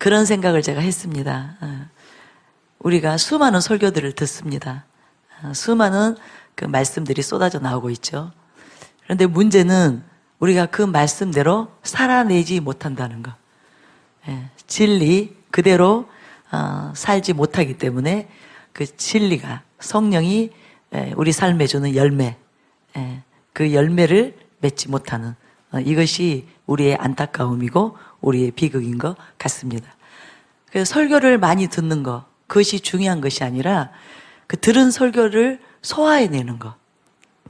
그런 생각을 제가 했습니다. 우리가 수많은 설교들을 듣습니다. 수많은 그 말씀들이 쏟아져 나오고 있죠. 그런데 문제는 우리가 그 말씀대로 살아내지 못한다는 거. 진리 그대로 살지 못하기 때문에 그 진리가 성령이 우리 삶에 주는 열매, 그 열매를 맺지 못하는 이것이 우리의 안타까움이고 우리의 비극인 것 같습니다. 그래서 설교를 많이 듣는 것, 그것이 중요한 것이 아니라 그 들은 설교를 소화해내는 것,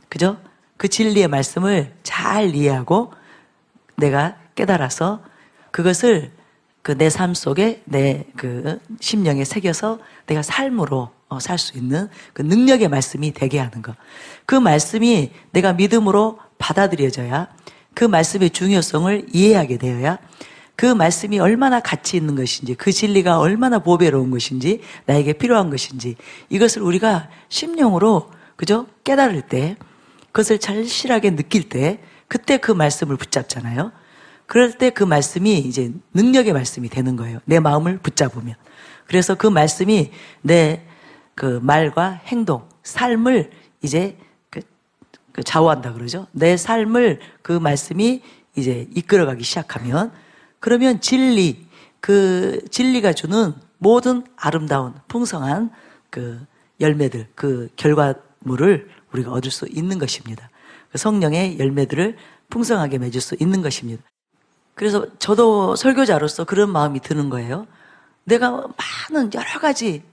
그죠? 그 진리의 말씀을 잘 이해하고 내가 깨달아서 그것을 그 내 삶 속에 내 그 심령에 새겨서 내가 삶으로 살 수 있는 그 능력의 말씀이 되게 하는 것. 그 말씀이 내가 믿음으로 받아들여져야 그 말씀의 중요성을 이해하게 되어야 그 말씀이 얼마나 가치 있는 것인지, 그 진리가 얼마나 보배로운 것인지, 나에게 필요한 것인지, 이것을 우리가 심령으로, 그죠? 깨달을 때, 그것을 절실하게 느낄 때, 그때 그 말씀을 붙잡잖아요. 그럴 때 그 말씀이 이제 능력의 말씀이 되는 거예요. 내 마음을 붙잡으면. 그래서 그 말씀이 내 그 말과 행동, 삶을 이제 그 좌우한다 그러죠. 내 삶을 그 말씀이 이제 이끌어가기 시작하면, 그러면 진리, 그 진리가 주는 모든 아름다운 풍성한 그 열매들, 그 결과물을 우리가 얻을 수 있는 것입니다. 그 성령의 열매들을 풍성하게 맺을 수 있는 것입니다. 그래서 저도 설교자로서 그런 마음이 드는 거예요. 내가 많은 여러 가지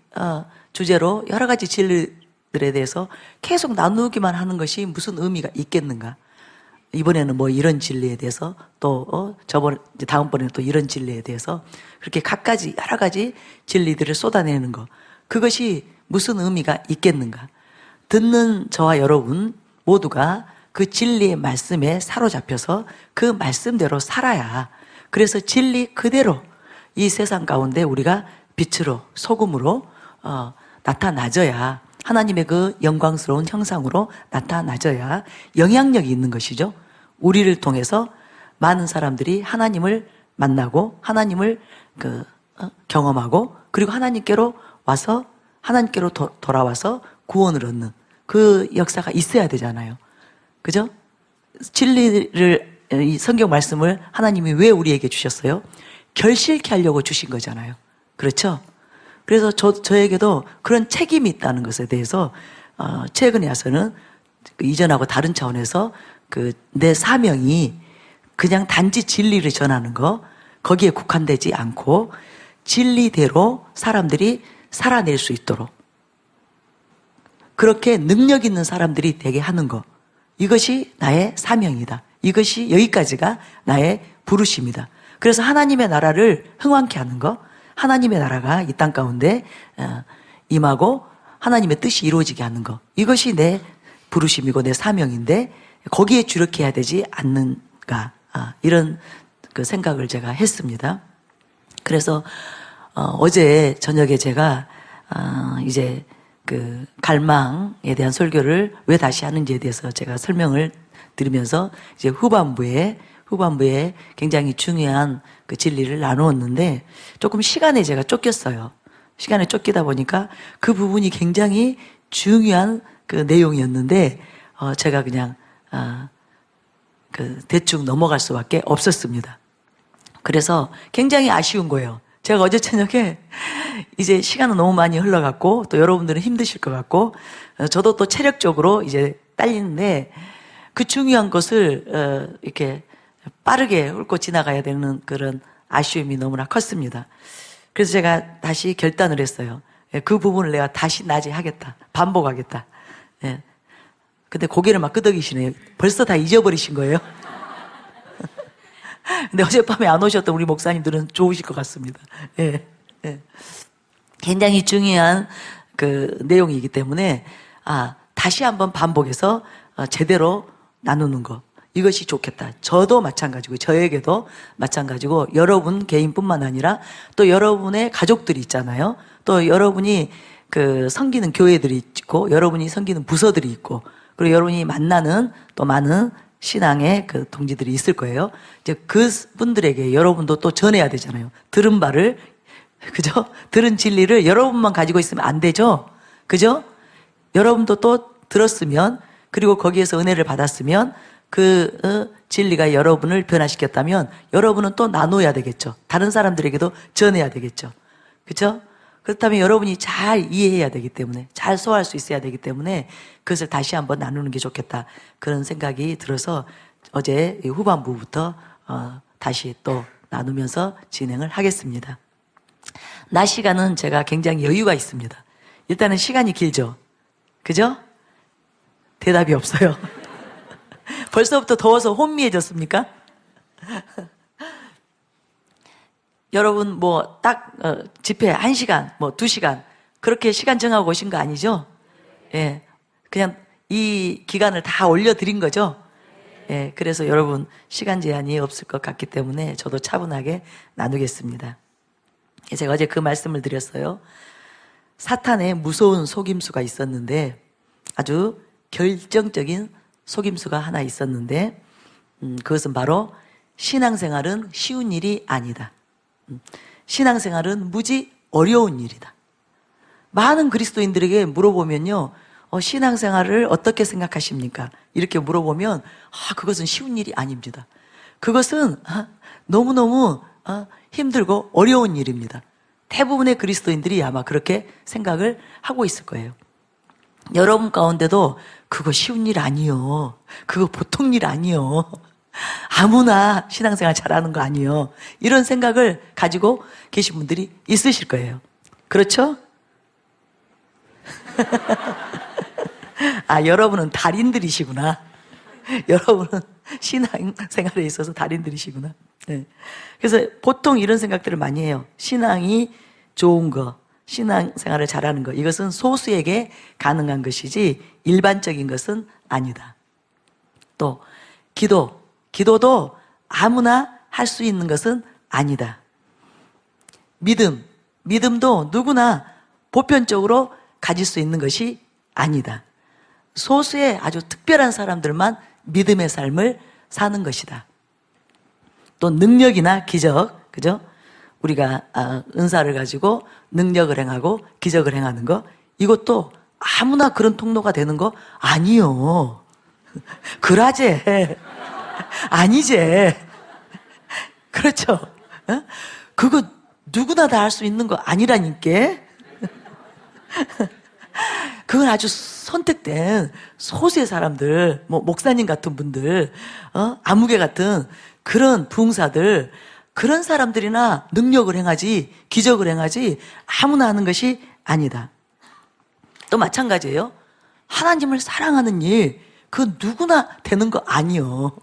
주제로 여러 가지 진리들에 대해서 계속 나누기만 하는 것이 무슨 의미가 있겠는가? 이번에는 뭐 이런 진리에 대해서 또 이제 다음번에는 또 이런 진리에 대해서 그렇게 각가지 여러 가지 진리들을 쏟아내는 것, 그것이 무슨 의미가 있겠는가? 듣는 저와 여러분 모두가 그 진리의 말씀에 사로잡혀서 그 말씀대로 살아야, 그래서 진리 그대로 이 세상 가운데 우리가 빛으로 소금으로 나타나져야, 하나님의 그 영광스러운 형상으로 나타나져야 영향력이 있는 것이죠. 우리를 통해서 많은 사람들이 하나님을 만나고 하나님을 경험하고, 그리고 하나님께로 와서 하나님께로 돌아와서 구원을 얻는 그 역사가 있어야 되잖아요. 그죠? 진리를, 이 성경 말씀을 하나님이 왜 우리에게 주셨어요? 결실케 하려고 주신 거잖아요. 그렇죠? 그래서 저에게도 그런 책임이 있다는 것에 대해서 최근에 와서는 이전하고 다른 차원에서 내 사명이 그냥 단지 진리를 전하는 거, 거기에 국한되지 않고 진리대로 사람들이 살아낼 수 있도록 그렇게 능력 있는 사람들이 되게 하는 거, 이것이 나의 사명이다. 이것이 여기까지가 나의 부르심이다. 그래서 하나님의 나라를 흥왕케 하는 거, 하나님의 나라가 이 땅 가운데 임하고 하나님의 뜻이 이루어지게 하는 거, 이것이 내 부르심이고 내 사명인데 거기에 주력해야 되지 않는가, 이런 그 생각을 제가 했습니다. 그래서 어제 저녁에 제가 이제 그 갈망에 대한 설교를 왜 다시 하는지에 대해서 제가 설명을 드리면서 이제 후반부에 굉장히 중요한 그 진리를 나누었는데, 조금 시간에 제가 쫓겼어요. 시간에 쫓기다 보니까 그 부분이 굉장히 중요한 그 내용이었는데 제가 그냥 대충 넘어갈 수밖에 없었습니다. 그래서 굉장히 아쉬운 거예요. 제가 어제 저녁에 이제 시간은 너무 많이 흘러갔고 또 여러분들은 힘드실 것 같고 저도 또 체력적으로 이제 딸리는데, 그 중요한 것을 이렇게 빠르게 훑고 지나가야 되는 그런 아쉬움이 너무나 컸습니다. 그래서 제가 다시 결단을 했어요. 그 부분을 내가 다시 낮에 하겠다. 반복하겠다. 예. 근데 고개를 막 끄덕이시네요. 벌써 다 잊어버리신 거예요? 근데 어젯밤에 안 오셨던 우리 목사님들은 좋으실 것 같습니다. 예. 예. 굉장히 중요한 그 내용이기 때문에 다시 한번 반복해서 제대로 나누는 거, 이것이 좋겠다. 저도 마찬가지고 저에게도 마찬가지고 여러분 개인뿐만 아니라 또 여러분의 가족들이 있잖아요. 또 여러분이 그 섬기는 교회들이 있고 여러분이 섬기는 부서들이 있고, 그리고 여러분이 만나는 또 많은 신앙의 그 동지들이 있을 거예요. 이제 그 분들에게 여러분도 또 전해야 되잖아요. 들은 바를, 그죠? 들은 진리를 여러분만 가지고 있으면 안 되죠? 그죠? 여러분도 또 들었으면, 그리고 거기에서 은혜를 받았으면, 그 진리가 여러분을 변화시켰다면, 여러분은 또 나눠야 되겠죠. 다른 사람들에게도 전해야 되겠죠. 그죠? 그렇다면 여러분이 잘 이해해야 되기 때문에, 잘 소화할 수 있어야 되기 때문에 그것을 다시 한번 나누는 게 좋겠다, 그런 생각이 들어서 어제 후반부부터 다시 또 나누면서 진행을 하겠습니다. 낮 시간은 제가 굉장히 여유가 있습니다. 일단은 시간이 길죠. 그죠? 대답이 없어요. 벌써부터 더워서 혼미해졌습니까? 여러분 뭐 딱 집회 1시간, 뭐 2시간 그렇게 시간 정하고 오신 거 아니죠? 예, 그냥 이 기간을 다 올려드린 거죠? 예, 그래서 여러분 시간 제한이 없을 것 같기 때문에 저도 차분하게 나누겠습니다. 제가 어제 그 말씀을 드렸어요. 사탄의 무서운 속임수가 있었는데, 아주 결정적인 속임수가 하나 있었는데, 그것은 바로 신앙생활은 쉬운 일이 아니다. 신앙생활은 무지 어려운 일이다. 많은 그리스도인들에게 물어보면요, 신앙생활을 어떻게 생각하십니까? 이렇게 물어보면 그것은 쉬운 일이 아닙니다. 그것은 너무너무 힘들고 어려운 일입니다. 대부분의 그리스도인들이 아마 그렇게 생각을 하고 있을 거예요. 여러분 가운데도 그거 쉬운 일 아니요, 그거 보통 일 아니요, 아무나 신앙생활 잘하는 거 아니요, 이런 생각을 가지고 계신 분들이 있으실 거예요. 그렇죠? 여러분은 달인들이시구나. 여러분은 신앙생활에 있어서 달인들이시구나. 네. 그래서 보통 이런 생각들을 많이 해요. 신앙이 좋은 거, 신앙생활을 잘하는 거, 이것은 소수에게 가능한 것이지 일반적인 것은 아니다. 또 기도도 아무나 할 수 있는 것은 아니다. 믿음도 누구나 보편적으로 가질 수 있는 것이 아니다. 소수의 아주 특별한 사람들만 믿음의 삶을 사는 것이다. 또 능력이나 기적, 그죠? 우리가 은사를 가지고 능력을 행하고 기적을 행하는 거, 이것도 아무나 그런 통로가 되는 거 아니요. 그라제 아니제. 그렇죠? 그거 누구나 다 할 수 있는 거 아니라니까. 그건 아주 선택된 소수의 사람들, 뭐 목사님 같은 분들, 아무개 같은 그런 부흥사들, 그런 사람들이나 능력을 행하지, 기적을 행하지 아무나 하는 것이 아니다. 또 마찬가지예요. 하나님을 사랑하는 일, 그 누구나 되는 거 아니요.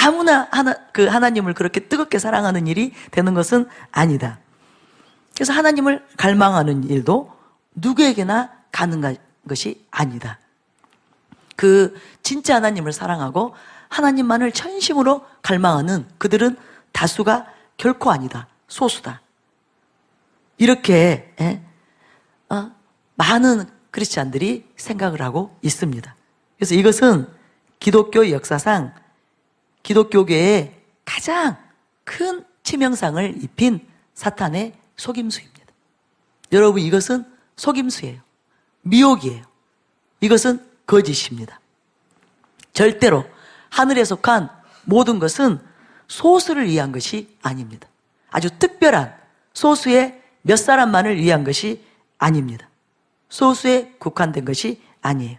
아무나 하나님을 그렇게 뜨겁게 사랑하는 일이 되는 것은 아니다. 그래서 하나님을 갈망하는 일도 누구에게나 가능한 것이 아니다. 그 진짜 하나님을 사랑하고 하나님만을 전심으로 갈망하는 그들은 다수가 결코 아니다. 소수다. 이렇게 많은 크리스찬들이 생각을 하고 있습니다. 그래서 이것은 기독교 역사상 기독교계에 가장 큰 치명상을 입힌 사탄의 속임수입니다. 여러분, 이것은 속임수예요. 미혹이에요. 이것은 거짓입니다. 절대로 하늘에 속한 모든 것은 소수를 위한 것이 아닙니다. 아주 특별한 소수의 몇 사람만을 위한 것이 아닙니다. 소수에 국한된 것이 아니에요.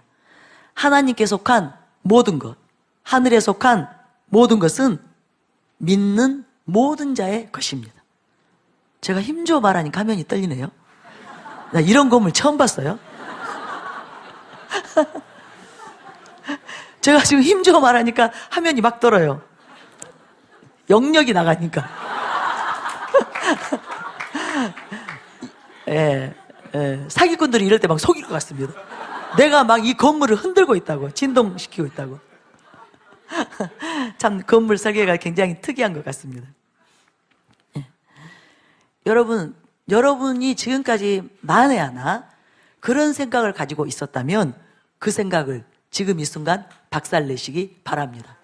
하나님께 속한 모든 것, 하늘에 속한 모든 것은 믿는 모든 자의 것입니다. 제가 힘줘 말하니까 화면이 떨리네요. 나 이런 건물 처음 봤어요. 제가 지금 힘줘 말하니까 화면이 막 떨어요. 영역이 나가니까. 사기꾼들이 이럴 때 막 속일 것 같습니다. 내가 막 이 건물을 흔들고 있다고, 진동시키고 있다고. 참 건물 설계가 굉장히 특이한 것 같습니다. 여러분이 지금까지 만에 하나 그런 생각을 가지고 있었다면 그 생각을 지금 이 순간 박살내시기 바랍니다.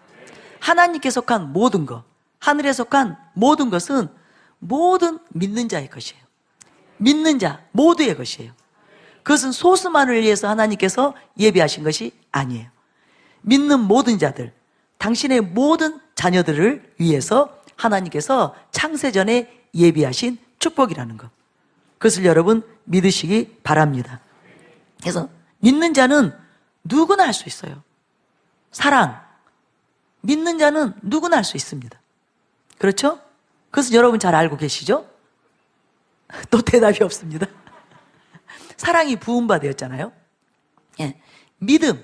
하나님께 속한 모든 것, 하늘에 속한 모든 것은 모든 믿는 자의 것이에요. 믿는 자 모두의 것이에요. 그것은 소수만을 위해서 하나님께서 예비하신 것이 아니에요. 믿는 모든 자들, 당신의 모든 자녀들을 위해서 하나님께서 창세전에 예비하신 축복이라는 것, 그것을 여러분 믿으시기 바랍니다. 그래서 믿는 자는 누구나 할 수 있어요. 사랑, 믿는 자는 누구나 할 수 있습니다. 그렇죠? 그것은 여러분 잘 알고 계시죠? 또 대답이 없습니다. 사랑이 부은 바 되었잖아요. 예. 믿음,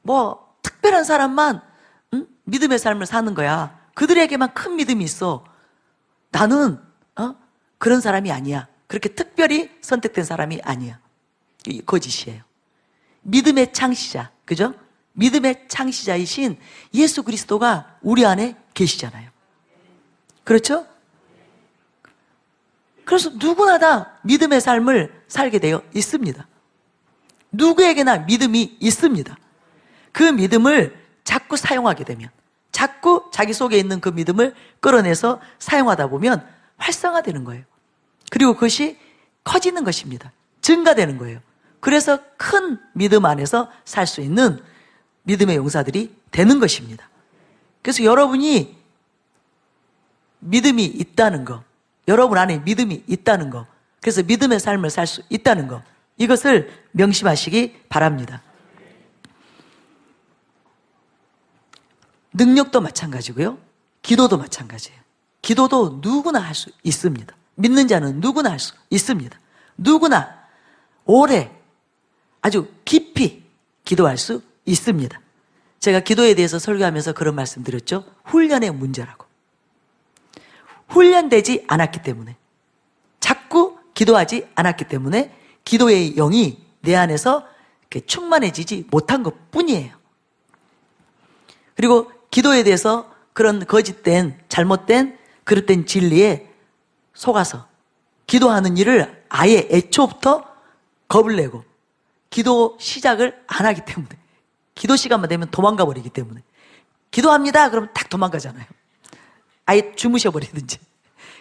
뭐 특별한 사람만 믿음의 삶을 사는 거야. 그들에게만 큰 믿음이 있어. 나는 그런 사람이 아니야. 그렇게 특별히 선택된 사람이 아니야. 거짓이에요. 믿음의 창시자, 그죠? 믿음의 창시자이신 예수 그리스도가 우리 안에 계시잖아요. 그렇죠? 그래서 누구나 다 믿음의 삶을 살게 되어 있습니다. 누구에게나 믿음이 있습니다. 그 믿음을 자꾸 사용하게 되면, 자꾸 자기 속에 있는 그 믿음을 끌어내서 사용하다 보면 활성화되는 거예요. 그리고 그것이 커지는 것입니다. 증가되는 거예요. 그래서 큰 믿음 안에서 살 수 있는 믿음의 용사들이 되는 것입니다. 그래서 여러분이 믿음이 있다는 것, 여러분 안에 믿음이 있다는 것, 그래서 믿음의 삶을 살 수 있다는 것, 이것을 명심하시기 바랍니다. 능력도 마찬가지고요. 기도도 마찬가지예요. 기도도 누구나 할 수 있습니다. 믿는 자는 누구나 할 수 있습니다. 누구나 오래 아주 깊이 기도할 수 있습니다. 제가 기도에 대해서 설교하면서 그런 말씀 드렸죠. 훈련의 문제라고. 훈련되지 않았기 때문에, 자꾸 기도하지 않았기 때문에 기도의 영이 내 안에서 충만해지지 못한 것 뿐이에요. 그리고 기도에 대해서 그런 거짓된, 잘못된, 그릇된 진리에 속아서 기도하는 일을 아예 애초부터 겁을 내고 기도 시작을 안 하기 때문에, 기도 시간만 되면 도망가 버리기 때문에, 기도합니다 그러면 딱 도망가잖아요. 아예 주무셔 버리든지.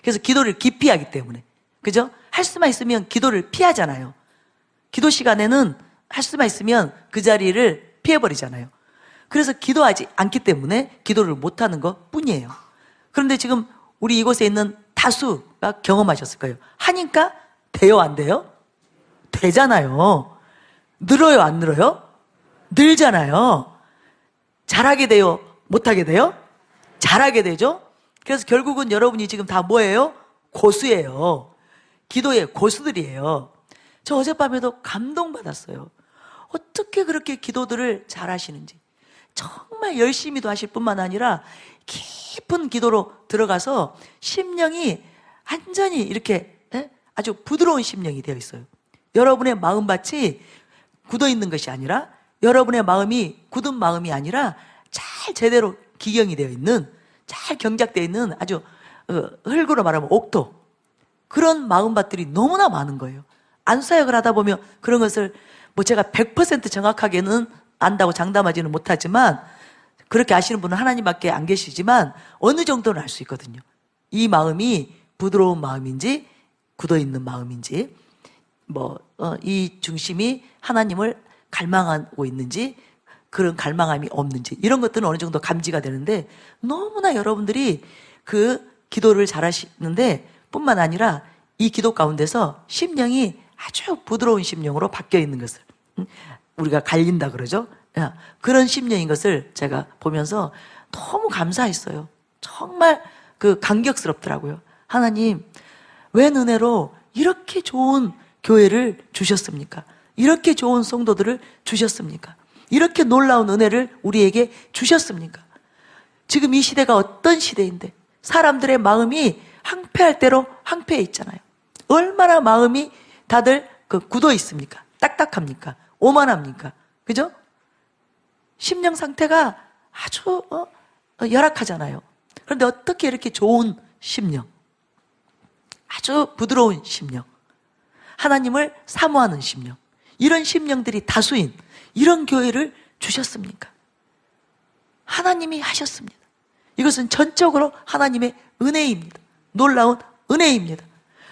그래서 기도를 기피 하기 때문에, 그죠? 할 수만 있으면 기도를 피하잖아요. 기도 시간에는 할 수만 있으면 그 자리를 피해버리잖아요. 그래서 기도하지 않기 때문에 기도를 못하는 것 뿐이에요. 그런데 지금 우리 이곳에 있는 다수가 경험하셨을 거예요. 하니까 돼요, 안 돼요? 되잖아요. 늘어요, 안 늘어요? 늘잖아요. 잘하게 돼요, 못하게 돼요? 잘하게 되죠? 그래서 결국은 여러분이 지금 다 뭐예요? 고수예요. 기도의 고수들이에요. 저 어젯밤에도 감동받았어요. 어떻게 그렇게 기도들을 잘하시는지. 정말 열심히도 하실 뿐만 아니라 깊은 기도로 들어가서 심령이 완전히 이렇게 아주 부드러운 심령이 되어 있어요. 여러분의 마음밭이 굳어있는 것이 아니라, 여러분의 마음이 굳은 마음이 아니라 잘 제대로 기경이 되어 있는, 잘 경작되어 있는 아주 흙으로 말하면 옥토, 그런 마음밭들이 너무나 많은 거예요. 안수사역을 하다 보면 그런 것을 뭐 제가 100% 정확하게는 안다고 장담하지는 못하지만, 그렇게 아시는 분은 하나님밖에 안 계시지만 어느 정도는 알 수 있거든요. 이 마음이 부드러운 마음인지 굳어있는 마음인지, 이 중심이 하나님을 갈망하고 있는지, 그런 갈망함이 없는지, 이런 것들은 어느 정도 감지가 되는데, 너무나 여러분들이 그 기도를 잘하시는데 뿐만 아니라 이 기도 가운데서 심령이 아주 부드러운 심령으로 바뀌어 있는 것을 우리가 갈린다 그러죠. 그런 심령인 것을 제가 보면서 너무 감사했어요. 정말 감격스럽더라고요. 하나님, 웬 은혜로 이렇게 좋은 교회를 주셨습니까? 이렇게 좋은 성도들을 주셨습니까? 이렇게 놀라운 은혜를 우리에게 주셨습니까? 지금 이 시대가 어떤 시대인데 사람들의 마음이 황폐할 대로 황폐해 있잖아요. 얼마나 마음이 다들 굳어 있습니까? 딱딱합니까? 오만합니까? 그죠? 심령 상태가 아주 열악하잖아요. 그런데 어떻게 이렇게 좋은 심령, 아주 부드러운 심령, 하나님을 사모하는 심령, 이런 심령들이 다수인 이런 교회를 주셨습니까? 하나님이 하셨습니다. 이것은 전적으로 하나님의 은혜입니다. 놀라운 은혜입니다.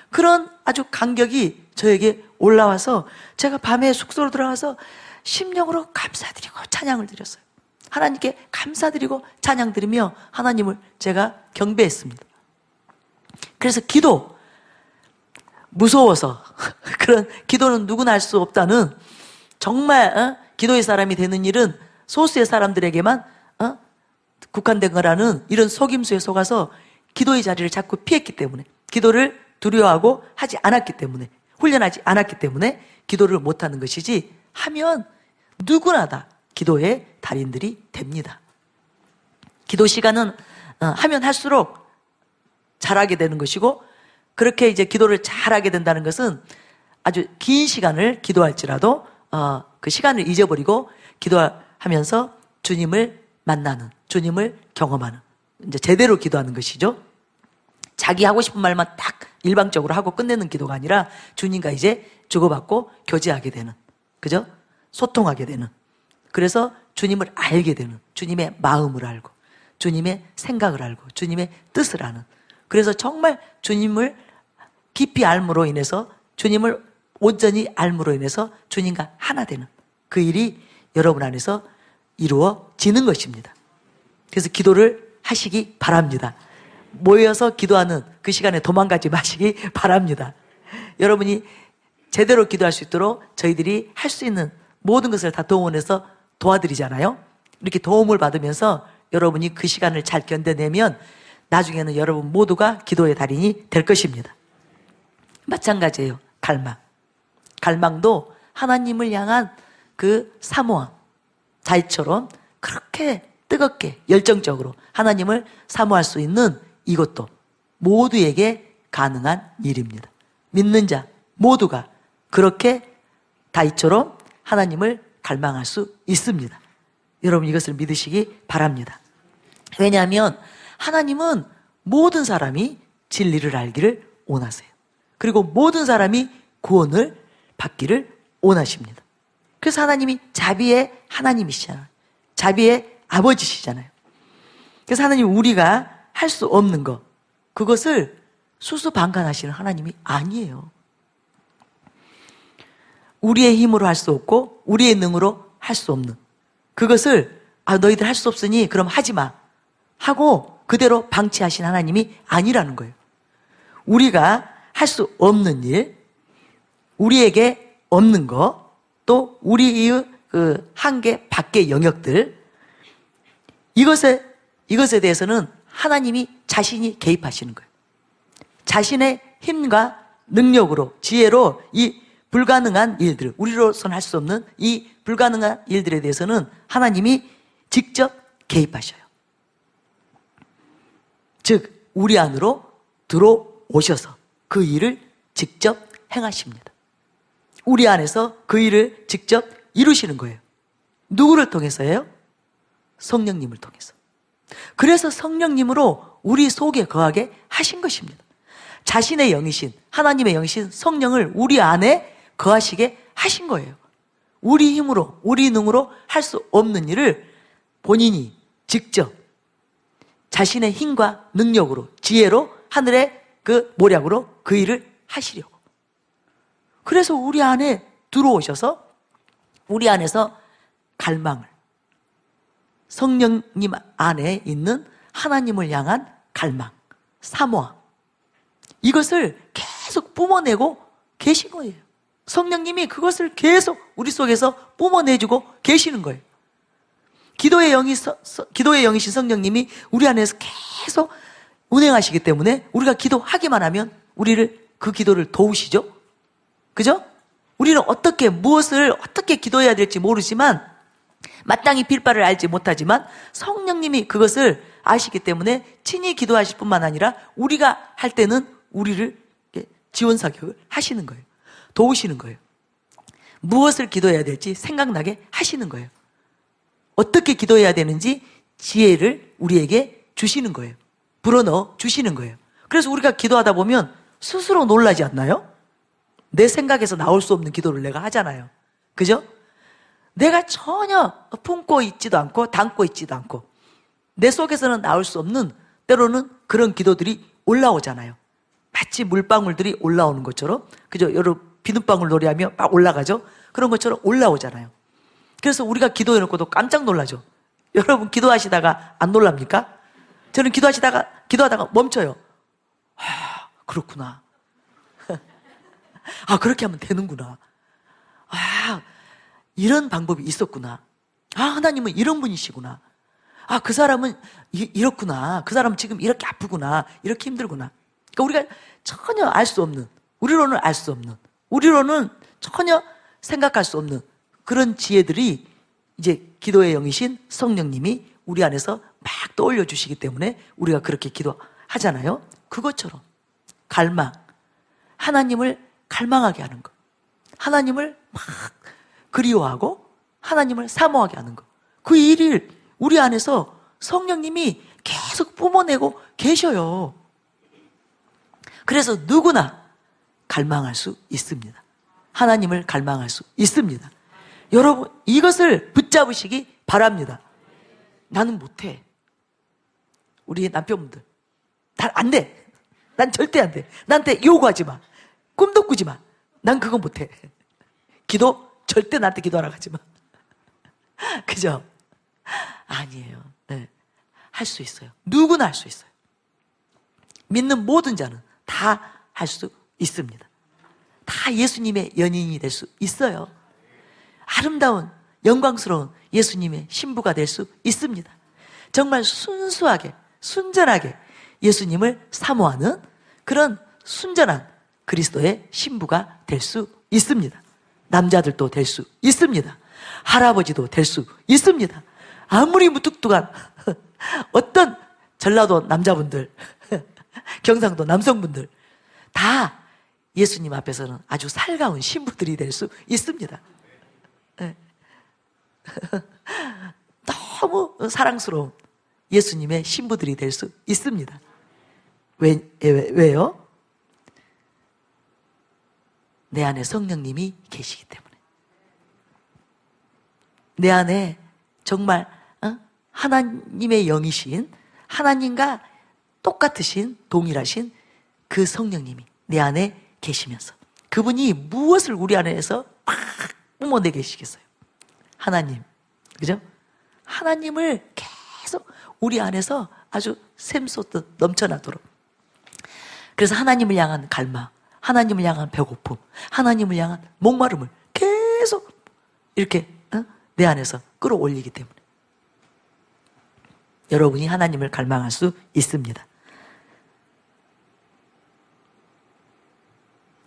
그런 아주 감격이 저에게 올라와서 제가 밤에 숙소로 들어가서 심령으로 감사드리고 찬양을 드렸어요. 하나님께 감사드리고 찬양 드리며 하나님을 제가 경배했습니다. 그래서 기도, 무서워서 그런 기도는 누구나 할 수 없다는, 정말 기도의 사람이 되는 일은 소수의 사람들에게만 국한된 거라는 이런 속임수에 속아서 기도의 자리를 자꾸 피했기 때문에, 기도를 두려워하고 하지 않았기 때문에, 훈련하지 않았기 때문에 기도를 못하는 것이지, 하면 누구나 다 기도의 달인들이 됩니다. 기도 시간은 하면 할수록 잘하게 되는 것이고, 그렇게 이제 기도를 잘하게 된다는 것은 아주 긴 시간을 기도할지라도 그 시간을 잊어버리고 기도하면서 주님을 만나는, 주님을 경험하는, 이제 제대로 기도하는 것이죠. 자기 하고 싶은 말만 딱 일방적으로 하고 끝내는 기도가 아니라 주님과 이제 주고받고 교제하게 되는, 그죠? 소통하게 되는, 그래서 주님을 알게 되는, 주님의 마음을 알고 주님의 생각을 알고 주님의 뜻을 아는, 그래서 정말 주님을 깊이 알므로 인해서, 주님을 온전히 알므로 인해서 주님과 하나 되는 그 일이 여러분 안에서 이루어지는 것입니다. 그래서 기도를 하시기 바랍니다. 모여서 기도하는 그 시간에 도망가지 마시기 바랍니다. 여러분이 제대로 기도할 수 있도록 저희들이 할 수 있는 모든 것을 다 동원해서 도와드리잖아요. 이렇게 도움을 받으면서 여러분이 그 시간을 잘 견뎌내면 나중에는 여러분 모두가 기도의 달인이 될 것입니다. 마찬가지예요. 갈망. 갈망도 하나님을 향한 그 사모함, 다윗처럼 그렇게 뜨겁게 열정적으로 하나님을 사모할 수 있는 이것도 모두에게 가능한 일입니다. 믿는 자 모두가 그렇게 다윗처럼 하나님을 갈망할 수 있습니다. 여러분 이것을 믿으시기 바랍니다. 왜냐하면 하나님은 모든 사람이 진리를 알기를 원하세요. 그리고 모든 사람이 구원을 받기를 원하십니다. 그래서 하나님이 자비의 하나님이시잖아요. 자비의 아버지시잖아요. 그래서 하나님, 우리가 할 수 없는 것, 그것을 수수방관하시는 하나님이 아니에요. 우리의 힘으로 할 수 없고 우리의 능으로 할 수 없는 그것을 너희들 할 수 없으니 그럼 하지 마 하고 그대로 방치하신 하나님이 아니라는 거예요. 우리가 할 수 없는 일, 우리에게 없는 것, 또 우리의 그 한계 밖의 영역들, 이것에 대해서는 하나님이 자신이 개입하시는 거예요. 자신의 힘과 능력으로, 지혜로 이 불가능한 일들, 우리로서는 할 수 없는 이 불가능한 일들에 대해서는 하나님이 직접 개입하셔요. 즉 우리 안으로 들어오셔서 그 일을 직접 행하십니다. 우리 안에서 그 일을 직접 이루시는 거예요. 누구를 통해서예요? 성령님을 통해서. 그래서 성령님으로 우리 속에 거하게 하신 것입니다. 자신의 영이신, 하나님의 영이신 성령을 우리 안에 거하시게 하신 거예요. 우리 힘으로, 우리 능으로 할 수 없는 일을 본인이 직접 자신의 힘과 능력으로, 지혜로, 하늘의 그 모략으로 그 일을 하시려고. 그래서 우리 안에 들어오셔서 우리 안에서 갈망을, 성령님 안에 있는 하나님을 향한 갈망, 사모함, 이것을 계속 뿜어내고 계신 거예요. 성령님이 그것을 계속 우리 속에서 뿜어내주고 계시는 거예요. 기도의 영이신 성령님이 우리 안에서 계속 운행하시기 때문에 우리가 기도하기만 하면 우리를, 그 기도를 도우시죠. 그죠? 우리는 무엇을 어떻게 기도해야 될지 모르지만, 마땅히 빌 바를 알지 못하지만 성령님이 그것을 아시기 때문에 친히 기도하실 뿐만 아니라 우리가 할 때는 우리를 지원 사격을 하시는 거예요. 도우시는 거예요. 무엇을 기도해야 될지 생각나게 하시는 거예요. 어떻게 기도해야 되는지 지혜를 우리에게 주시는 거예요. 불어넣어 주시는 거예요. 그래서 우리가 기도하다 보면 스스로 놀라지 않나요? 내 생각에서 나올 수 없는 기도를 내가 하잖아요. 그죠? 내가 전혀 품고 있지도 않고 담고 있지도 않고 내 속에서는 나올 수 없는 때로는 그런 기도들이 올라오잖아요. 마치 물방울들이 올라오는 것처럼, 그죠? 여러분 비눗방울 놀이하며 막 올라가죠? 그런 것처럼 올라오잖아요. 그래서 우리가 기도해놓고도 깜짝 놀라죠. 여러분 기도하시다가 안 놀랍니까? 저는 기도하다가 멈춰요. 아, 그렇구나. 아, 그렇게 하면 되는구나. 아, 이런 방법이 있었구나. 아, 하나님은 이런 분이시구나. 아, 그 사람은 이렇구나. 그 사람은 지금 이렇게 아프구나. 이렇게 힘들구나. 그러니까 우리가 전혀 알 수 없는, 우리로는 알 수 없는, 우리로는 전혀 생각할 수 없는 그런 지혜들이 이제 기도의 영이신 성령님이 우리 안에서 막 떠올려 주시기 때문에 우리가 그렇게 기도하잖아요. 그것처럼 갈망, 하나님을 갈망하게 하는 것, 하나님을 막 그리워하고 하나님을 사모하게 하는 것, 그 일을 우리 안에서 성령님이 계속 뿜어내고 계셔요. 그래서 누구나 갈망할 수 있습니다. 하나님을 갈망할 수 있습니다. 여러분, 이것을 붙잡으시기 바랍니다. 나는 못해. 우리 남편분들, 난 안 돼. 난 절대 안 돼. 나한테 요구하지 마. 꿈도 꾸지 마. 난 그거 못해. 기도 절대 나한테 기도하라고 하지 마. 그죠? 아니에요. 네. 할 수 있어요. 누구나 할 수 있어요. 믿는 모든 자는 다 할 수 있습니다. 다 예수님의 연인이 될 수 있어요. 아름다운 영광스러운 예수님의 신부가 될 수 있습니다. 정말 순수하게 순전하게 예수님을 사모하는 그런 순전한 그리스도의 신부가 될 수 있습니다. 남자들도 될 수 있습니다. 할아버지도 될 수 있습니다. 아무리 무뚝뚝한 어떤 전라도 남자분들, 경상도 남성분들 다 예수님 앞에서는 아주 살가운 신부들이 될 수 있습니다. 네. 너무 사랑스러운 예수님의 신부들이 될 수 있습니다. 왜요? 내 안에 성령님이 계시기 때문에. 내 안에 정말 하나님의 영이신, 하나님과 똑같으신, 동일하신 그 성령님이 내 안에 계시면서 그분이 무엇을 우리 안에서 팍 뿜어내 계시겠어요? 하나님, 그죠? 하나님을 계속 우리 안에서 아주 샘솟듯 넘쳐나도록. 그래서 하나님을 향한 갈망, 하나님을 향한 배고픔, 하나님을 향한 목마름을 계속 이렇게 내 안에서 끌어올리기 때문에 여러분이 하나님을 갈망할 수 있습니다.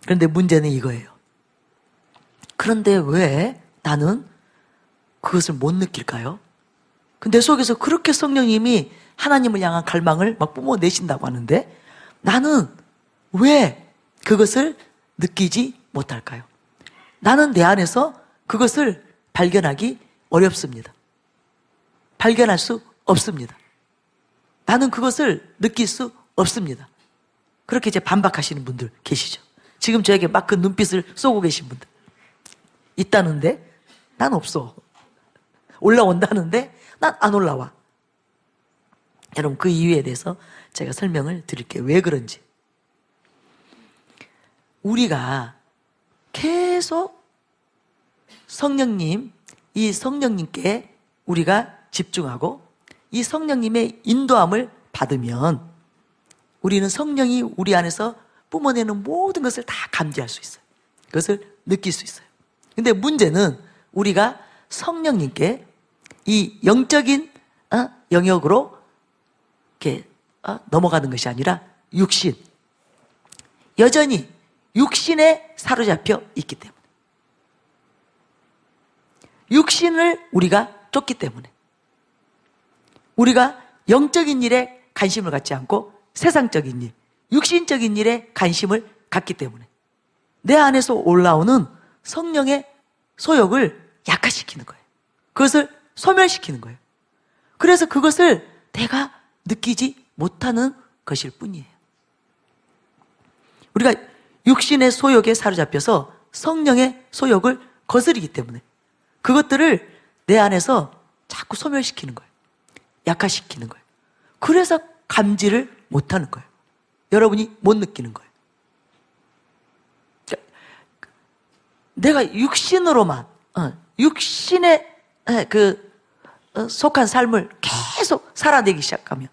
그런데 문제는 이거예요. 그런데 왜 나는 그것을 못 느낄까요? 근데 속에서 그렇게 성령님이 하나님을 향한 갈망을 막 뿜어내신다고 하는데 나는 왜 그것을 느끼지 못할까요? 나는 내 안에서 그것을 발견하기 어렵습니다. 발견할 수 없습니다. 나는 그것을 느낄 수 없습니다. 그렇게 이제 반박하시는 분들 계시죠. 지금 저에게 막 그 눈빛을 쏘고 계신 분들 있다는데 난 없어. 올라온다는데 난 안 올라와. 여러분, 그 이유에 대해서 제가 설명을 드릴게요. 왜 그런지. 우리가 계속 성령님, 이 성령님께 우리가 집중하고 이 성령님의 인도함을 받으면 우리는 성령이 우리 안에서 뿜어내는 모든 것을 다 감지할 수 있어요. 그것을 느낄 수 있어요. 근데 문제는 우리가 성령님께 이 영적인 영역으로 이렇게 넘어가는 것이 아니라 육신, 여전히 육신에 사로잡혀 있기 때문에, 육신을 우리가 쫓기 때문에 우리가 영적인 일에 관심을 갖지 않고 세상적인 일, 육신적인 일에 관심을 갖기 때문에 내 안에서 올라오는 성령의 소욕을 약화시키는 거예요. 그것을 소멸시키는 거예요. 그래서 그것을 내가 느끼지 못하는 것일 뿐이에요. 우리가 육신의 소욕에 사로잡혀서 성령의 소욕을 거스르기 때문에 그것들을 내 안에서 자꾸 소멸시키는 거예요. 약화시키는 거예요. 그래서 감지를 못하는 거예요. 여러분이 못 느끼는 거예요. 내가 육신으로만 육신에 속한 삶을 계속 살아내기 시작하면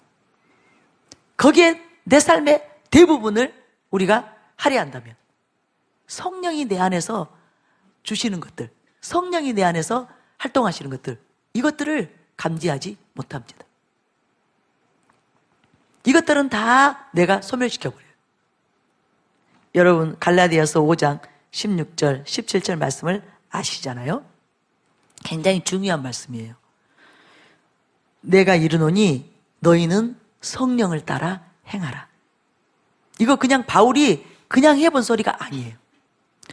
거기에 내 삶의 대부분을 우리가 할애한다면 성령이 내 안에서 주시는 것들, 성령이 내 안에서 활동하시는 것들, 이것들을 감지하지 못합니다. 이것들은 다 내가 소멸시켜버려요. 여러분 갈라디아서 5장 16절, 17절 말씀을 아시잖아요? 굉장히 중요한 말씀이에요. 내가 이르노니 너희는 성령을 따라 행하라. 이거 그냥 바울이 그냥 해본 소리가 아니에요.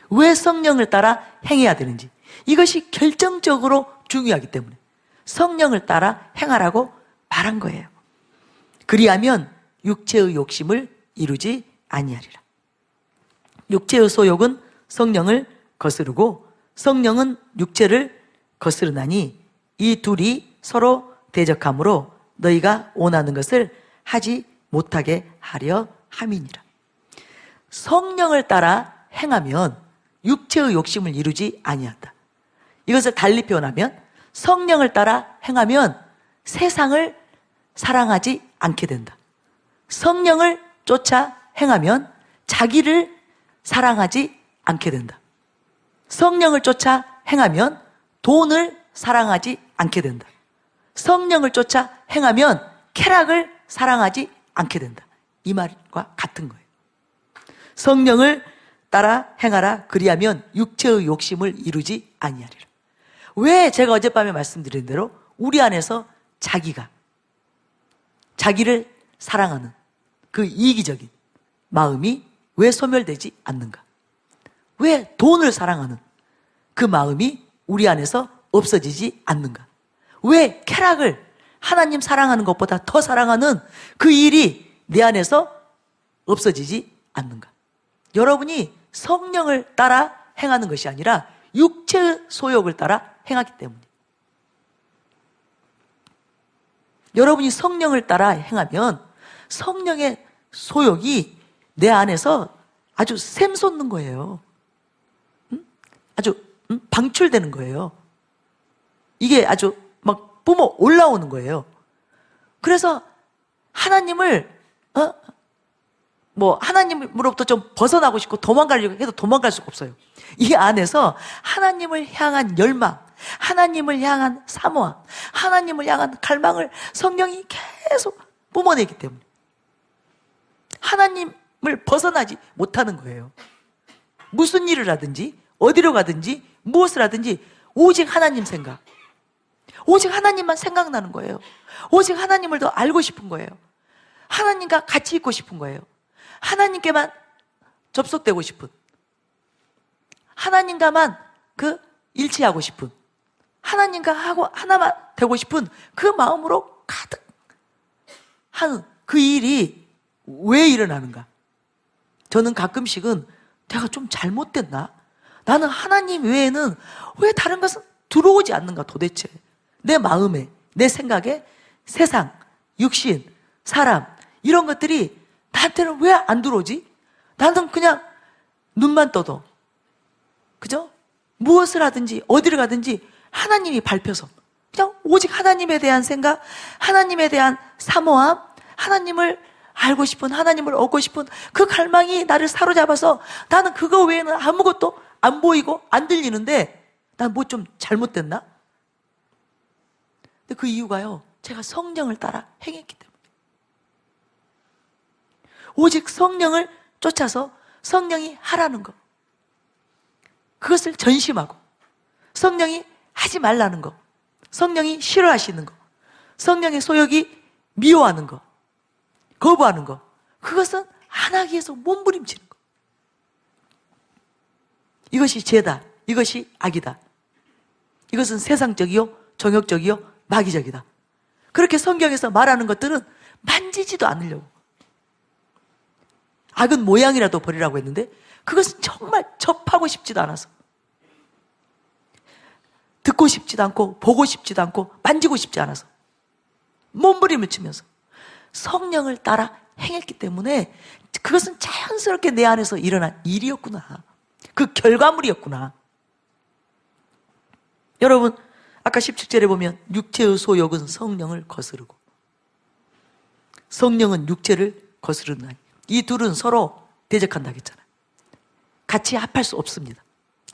왜 성령을 따라 행해야 되는지, 이것이 결정적으로 중요하기 때문에 성령을 따라 행하라고 말한 거예요. 그리하면 육체의 욕심을 이루지 아니하리라. 육체의 소욕은 성령을 거스르고 성령은 육체를 거스르나니 이 둘이 서로 대적함으로 너희가 원하는 것을 하지 못하게 하려 함이니라. 성령을 따라 행하면 육체의 욕심을 이루지 아니한다. 이것을 달리 표현하면 성령을 따라 행하면 세상을 사랑하지 않게 된다. 성령을 쫓아 행하면 자기를 사랑하지 않게 된다. 성령을 쫓아 행하면 돈을 사랑하지 않게 된다. 성령을 쫓아 행하면 쾌락을 사랑하지 않게 된다. 이 말과 같은 거예요. 성령을 따라 행하라. 그리하면 육체의 욕심을 이루지 아니하리라. 왜 제가 어젯밤에 말씀드린 대로 우리 안에서 자기를 사랑하는 그 이기적인 마음이 왜 소멸되지 않는가? 왜 돈을 사랑하는 그 마음이 우리 안에서 없어지지 않는가? 왜 쾌락을 하나님 사랑하는 것보다 더 사랑하는 그 일이 내 안에서 없어지지 않는가? 여러분이 성령을 따라 행하는 것이 아니라 육체의 소욕을 따라 행하기 때문에, 여러분이 성령을 따라 행하면 성령의 소욕이 내 안에서 아주 샘솟는 거예요. 아주 방출되는 거예요. 이게 아주 막 뿜어 올라오는 거예요. 그래서 하나님을 하나님으로부터 좀 벗어나고 싶고 도망가려고 해도 도망갈 수가 없어요. 이 안에서 하나님을 향한 열망, 하나님을 향한 사모함, 하나님을 향한 갈망을 성령이 계속 뿜어내기 때문에 하나님을 벗어나지 못하는 거예요. 무슨 일을 하든지 어디로 가든지 무엇을 하든지 오직 하나님 생각, 오직 하나님만 생각나는 거예요. 오직 하나님을 더 알고 싶은 거예요. 하나님과 같이 있고 싶은 거예요. 하나님께만 접속되고 싶은, 하나님과만 일치하고 싶은, 하나님과 하고 하나만 되고 싶은 그 마음으로 가득 하는 그 일이 왜 일어나는가? 저는 가끔씩은 내가 좀 잘못됐나? 나는 하나님 외에는 왜 다른 것은 들어오지 않는가 도대체? 내 마음에, 내 생각에 세상, 육신, 사람 이런 것들이 나한테는 왜 안 들어오지? 나는 그냥 눈만 떠도, 그죠? 무엇을 하든지 어디를 가든지 하나님이 밟혀서 그냥 오직 하나님에 대한 생각, 하나님에 대한 사모함, 하나님을 알고 싶은, 하나님을 얻고 싶은 그 갈망이 나를 사로잡아서 나는 그거 외에는 아무것도 안 보이고 안 들리는데 난 뭐 좀 잘못됐나? 근데 그 이유가요, 제가 성령을 따라 행했기 때문에, 오직 성령을 쫓아서 성령이 하라는 것, 그것을 전심하고 성령이 하지 말라는 것, 성령이 싫어하시는 것, 성령의 소욕이 미워하는 것, 거부하는 것, 그것은 안 하기 위해서 몸부림치는 것. 이것이 죄다, 이것이 악이다, 이것은 세상적이요 정욕적이요 마귀적이다, 그렇게 성경에서 말하는 것들은 만지지도 않으려고. 악은 모양이라도 버리라고 했는데 그것은 정말 접하고 싶지도 않아서, 듣고 싶지도 않고 보고 싶지도 않고 만지고 싶지 않아서 몸부림을 치면서 성령을 따라 행했기 때문에 그것은 자연스럽게 내 안에서 일어난 일이었구나. 그 결과물이었구나. 여러분, 아까 17절에 보면 육체의 소욕은 성령을 거스르고 성령은 육체를 거스르는 이 둘은 서로 대적한다고 했잖아요. 같이 합할 수 없습니다.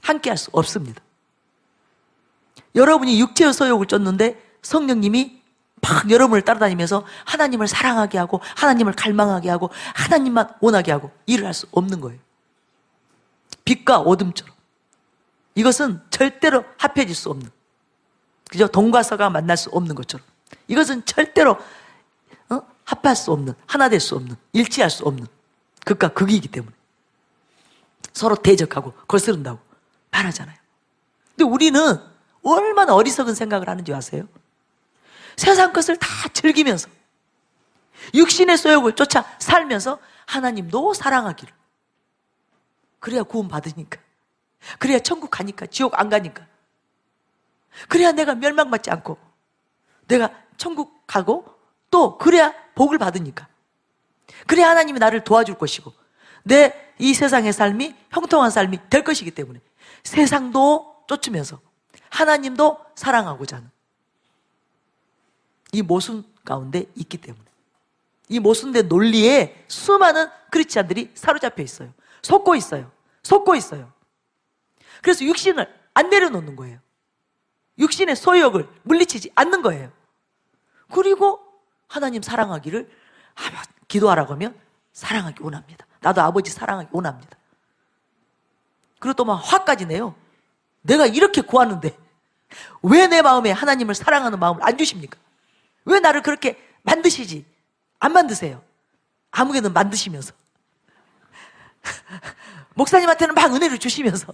함께 할 수 없습니다. 여러분이 육체의 소욕을 쫓는데 성령님이 막 여러분을 따라다니면서 하나님을 사랑하게 하고 하나님을 갈망하게 하고 하나님만 원하게 하고 일을 할 수 없는 거예요. 빛과 어둠처럼. 이것은 절대로 합해질 수 없는, 그죠? 동과 서가 만날 수 없는 것처럼 이것은 절대로 합할 수 없는, 하나 될 수 없는, 일치할 수 없는 극과 극이기 때문에 서로 대적하고 거스른다고 말하잖아요. 근데 우리는 얼마나 어리석은 생각을 하는지 아세요? 세상 것을 다 즐기면서 육신의 소욕을 쫓아 살면서 하나님도 사랑하기를, 그래야 구원 받으니까, 그래야 천국 가니까, 지옥 안 가니까, 그래야 내가 멸망받지 않고 내가 천국 가고 또 그래야 복을 받으니까, 그래야 하나님이 나를 도와줄 것이고 내 이 세상의 삶이 형통한 삶이 될 것이기 때문에 세상도 쫓으면서 하나님도 사랑하고자 하는 이 모순 가운데 있기 때문에, 이 모순된 논리에 수많은 크리스찬들이 사로잡혀 있어요. 속고 있어요. 속고 있어요. 그래서 육신을 안 내려놓는 거예요. 육신의 소욕을 물리치지 않는 거예요. 그리고 하나님 사랑하기를 아마 기도하라고 하면 사랑하기 원합니다. 나도 아버지 사랑하기 원합니다. 그리고 또 막 화까지 내요. 내가 이렇게 구하는데 왜 내 마음에 하나님을 사랑하는 마음을 안 주십니까? 왜 나를 그렇게 만드시지? 안 만드세요. 아무개는 만드시면서 목사님한테는 막 은혜를 주시면서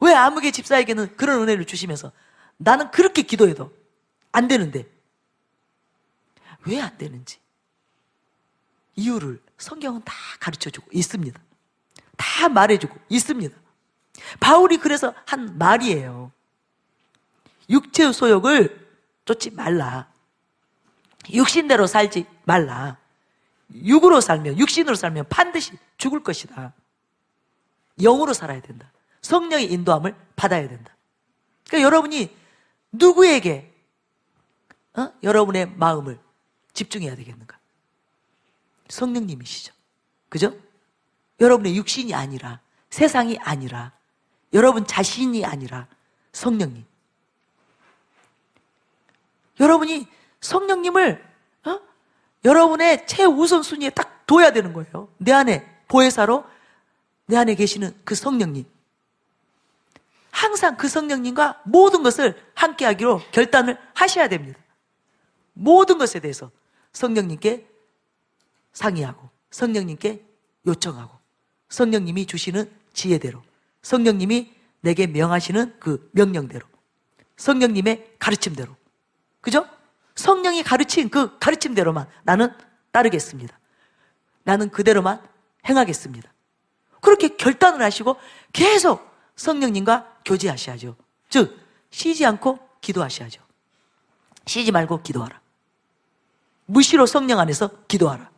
왜 아무개 집사에게는 그런 은혜를 주시면서 나는 그렇게 기도해도 안 되는데 왜 안 되는지 이유를 성경은 다 가르쳐주고 있습니다. 다 말해주고 있습니다. 바울이 그래서 한 말이에요. 육체의 소욕을 쫓지 말라. 육신대로 살지 말라. 육으로 살면, 육신으로 살면 반드시 죽을 것이다. 영으로 살아야 된다. 성령의 인도함을 받아야 된다. 그러니까 여러분이 누구에게 여러분의 마음을 집중해야 되겠는가? 성령님이시죠. 그죠? 여러분의 육신이 아니라, 세상이 아니라, 여러분 자신이 아니라 성령님. 여러분이 성령님을 여러분의 최우선순위에 딱 둬야 되는 거예요. 내 안에 보혜사로 내 안에 계시는 그 성령님. 항상 그 성령님과 모든 것을 함께 하기로 결단을 하셔야 됩니다. 모든 것에 대해서 성령님께 상의하고 성령님께 요청하고 성령님이 주시는 지혜대로, 성령님이 내게 명하시는 그 명령대로, 성령님의 가르침대로, 그죠? 성령이 가르친 그 가르침대로만 나는 따르겠습니다. 나는 그대로만 행하겠습니다. 그렇게 결단을 하시고 계속 성령님과 교제하셔야죠. 즉 쉬지 않고 기도하셔야죠. 쉬지 말고 기도하라. 무시로 성령 안에서 기도하라.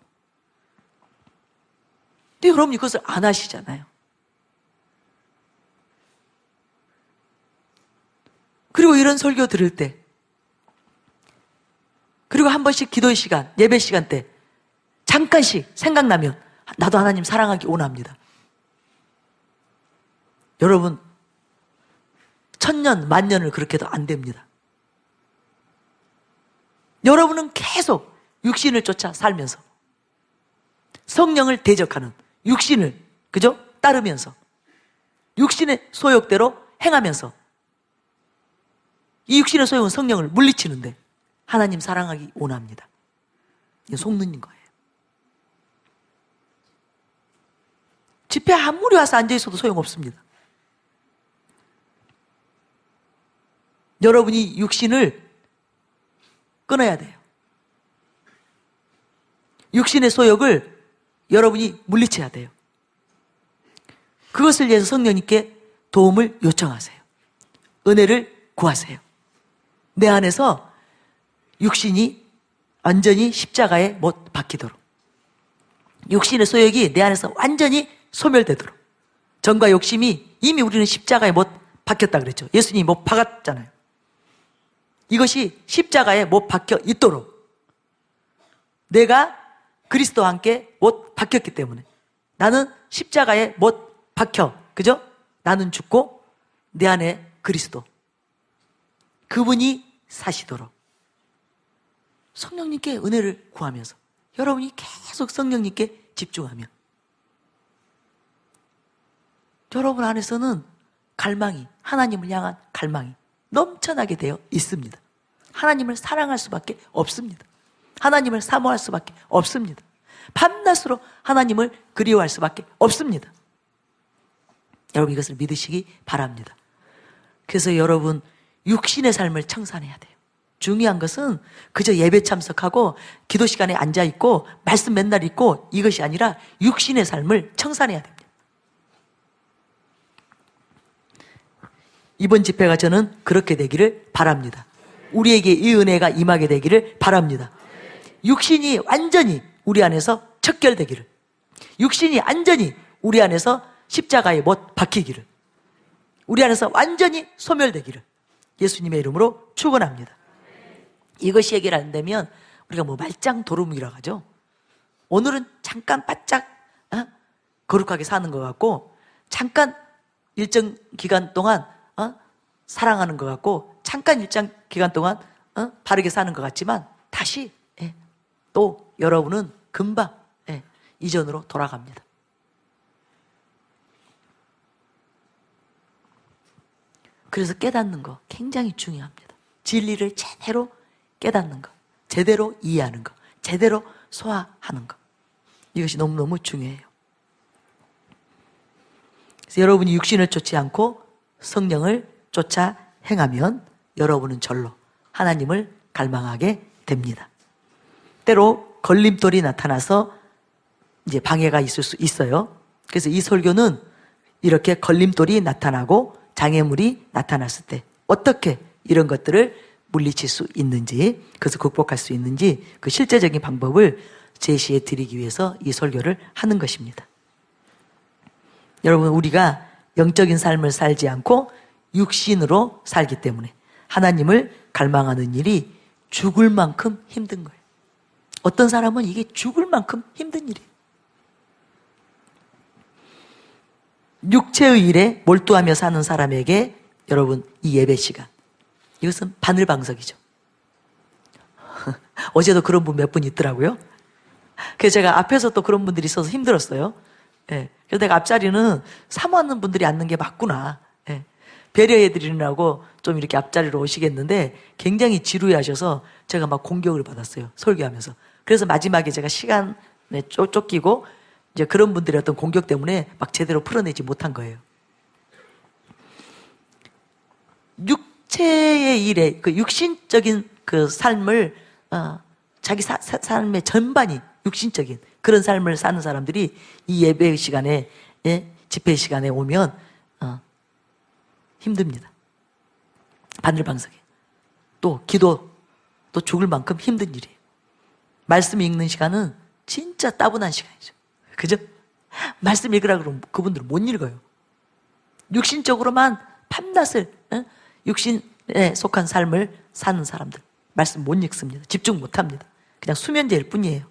근데 여러분이 그것을 안 하시잖아요. 그리고 이런 설교 들을 때, 그리고 한 번씩 기도의 시간, 예배 시간 때 잠깐씩 생각나면 나도 하나님 사랑하기 원합니다. 여러분 1000년, 10,000년을 그렇게 해도 안 됩니다. 여러분은 계속 육신을 쫓아 살면서 성령을 대적하는 육신을, 그죠? 따르면서 육신의 소욕대로 행하면서, 이 육신의 소욕은 성령을 물리치는데 하나님 사랑하기 원합니다. 이게 속는 거예요. 집회 아무리 와서 앉아있어도 소용없습니다. 여러분이 육신을 끊어야 돼요. 육신의 소욕을 여러분이 물리쳐야 돼요. 그것을 위해서 성령님께 도움을 요청하세요. 은혜를 구하세요. 내 안에서 육신이 완전히 십자가에 못 박히도록, 육신의 소욕이 내 안에서 완전히 소멸되도록. 정과 욕심이 이미 우리는 십자가에 못 박혔다 그랬죠. 예수님이 못 박았잖아요. 이것이 십자가에 못 박혀 있도록, 내가 그리스도와 함께 못 박혔기 때문에, 나는 십자가에 못 박혀, 그죠? 나는 죽고 내 안에 그리스도, 그분이 사시도록 성령님께 은혜를 구하면서, 여러분이 계속 성령님께 집중하면 여러분 안에서는 갈망이, 하나님을 향한 갈망이 넘쳐나게 되어 있습니다. 하나님을 사랑할 수밖에 없습니다. 하나님을 사모할 수밖에 없습니다. 밤낮으로 하나님을 그리워할 수밖에 없습니다. 여러분 이것을 믿으시기 바랍니다. 그래서 여러분 육신의 삶을 청산해야 돼요. 중요한 것은 그저 예배 참석하고 기도 시간에 앉아있고 말씀 맨날 읽고 이것이 아니라 육신의 삶을 청산해야 됩니다. 이번 집회가 저는 그렇게 되기를 바랍니다. 우리에게 이 은혜가 임하게 되기를 바랍니다. 육신이 완전히 우리 안에서 척결되기를, 육신이 완전히 우리 안에서 십자가에 못 박히기를, 우리 안에서 완전히 소멸되기를 예수님의 이름으로 축원합니다. 이것이 해결 안 되면 우리가 뭐 말짱 도루묵이라고 하죠. 오늘은 잠깐 바짝 거룩하게 사는 것 같고, 잠깐 일정 기간 동안 사랑하는 것 같고, 잠깐 일정 기간 동안 바르게 사는 것 같지만 다시 또 여러분은 금방 이전으로 돌아갑니다. 그래서 깨닫는 거 굉장히 중요합니다. 진리를 제대로 깨닫는 거, 제대로 이해하는 거, 제대로 소화하는 거, 이것이 너무너무 중요해요. 그래서 여러분이 육신을 쫓지 않고 성령을 쫓아 행하면 여러분은 절로 하나님을 갈망하게 됩니다. 때로 걸림돌이 나타나서 이제 방해가 있을 수 있어요. 그래서 이 설교는 이렇게 걸림돌이 나타나고 장애물이 나타났을 때 어떻게 이런 것들을 물리칠 수 있는지, 그것을 극복할 수 있는지 그 실제적인 방법을 제시해 드리기 위해서 이 설교를 하는 것입니다. 여러분, 우리가 영적인 삶을 살지 않고 육신으로 살기 때문에 하나님을 갈망하는 일이 죽을 만큼 힘든 거예요. 어떤 사람은 이게 죽을 만큼 힘든 일이에요. 육체의 일에 몰두하며 사는 사람에게 여러분 이 예배 시간, 이것은 바늘방석이죠. 어제도 그런 분 몇 분 있더라고요. 그래서 제가 앞에서 또 그런 분들이 있어서 힘들었어요. 그래서 내가 앞자리는 사모하는 분들이 앉는 게 맞구나. 배려해드리느라고 좀 이렇게 앞자리로 오시겠는데 굉장히 지루해 하셔서 제가 막 공격을 받았어요. 설교하면서. 그래서 마지막에 제가 시간에 쫓기고 이제 그런 분들의 어떤 공격 때문에 막 제대로 풀어내지 못한 거예요. 육체의 일에, 그 육신적인 그 삶을, 자기 삶의 전반이 육신적인 그런 삶을 사는 사람들이 이 예배 시간에, 집회 시간에 오면, 힘듭니다. 바늘방석에. 또 기도, 또 죽을 만큼 힘든 일이에요. 말씀 읽는 시간은 진짜 따분한 시간이죠. 그죠? 말씀 읽으라 그러면 그분들은 못 읽어요. 육신적으로만 밤낮을 육신에 속한 삶을 사는 사람들 말씀 못 읽습니다. 집중 못 합니다. 그냥 수면제일 뿐이에요.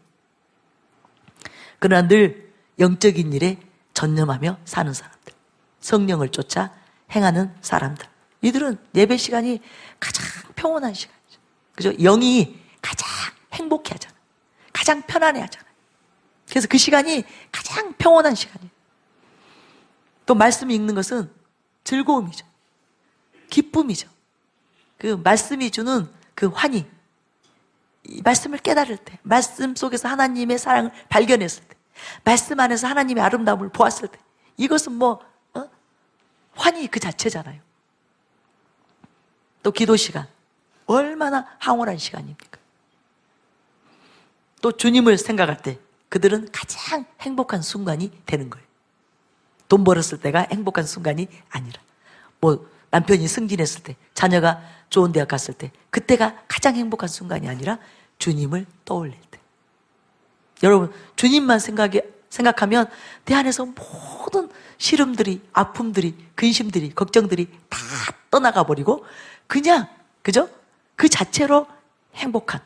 그러나 늘 영적인 일에 전념하며 사는 사람들, 성령을 쫓아 행하는 사람들, 이들은 예배 시간이 가장 평온한 시간이죠. 그죠? 영이 가장 행복해 하잖아요. 가장 편안해 하잖아요. 그래서 그 시간이 가장 평온한 시간이에요. 또 말씀 읽는 것은 즐거움이죠. 기쁨이죠. 그 말씀이 주는 그 환희, 이 말씀을 깨달을 때, 말씀 속에서 하나님의 사랑을 발견했을 때, 말씀 안에서 하나님의 아름다움을 보았을 때, 이것은 환희 그 자체잖아요. 또 기도 시간, 얼마나 황홀한 시간입니까? 또 주님을 생각할 때 그들은 가장 행복한 순간이 되는 거예요. 돈 벌었을 때가 행복한 순간이 아니라, 남편이 승진했을 때, 자녀가 좋은 대학 갔을 때, 그때가 가장 행복한 순간이 아니라 주님을 떠올릴 때. 여러분, 주님만 생각하면 내 안에서 모든 시름들이, 아픔들이, 근심들이, 걱정들이 다 떠나가 버리고 그냥, 그죠? 그 자체로 행복한.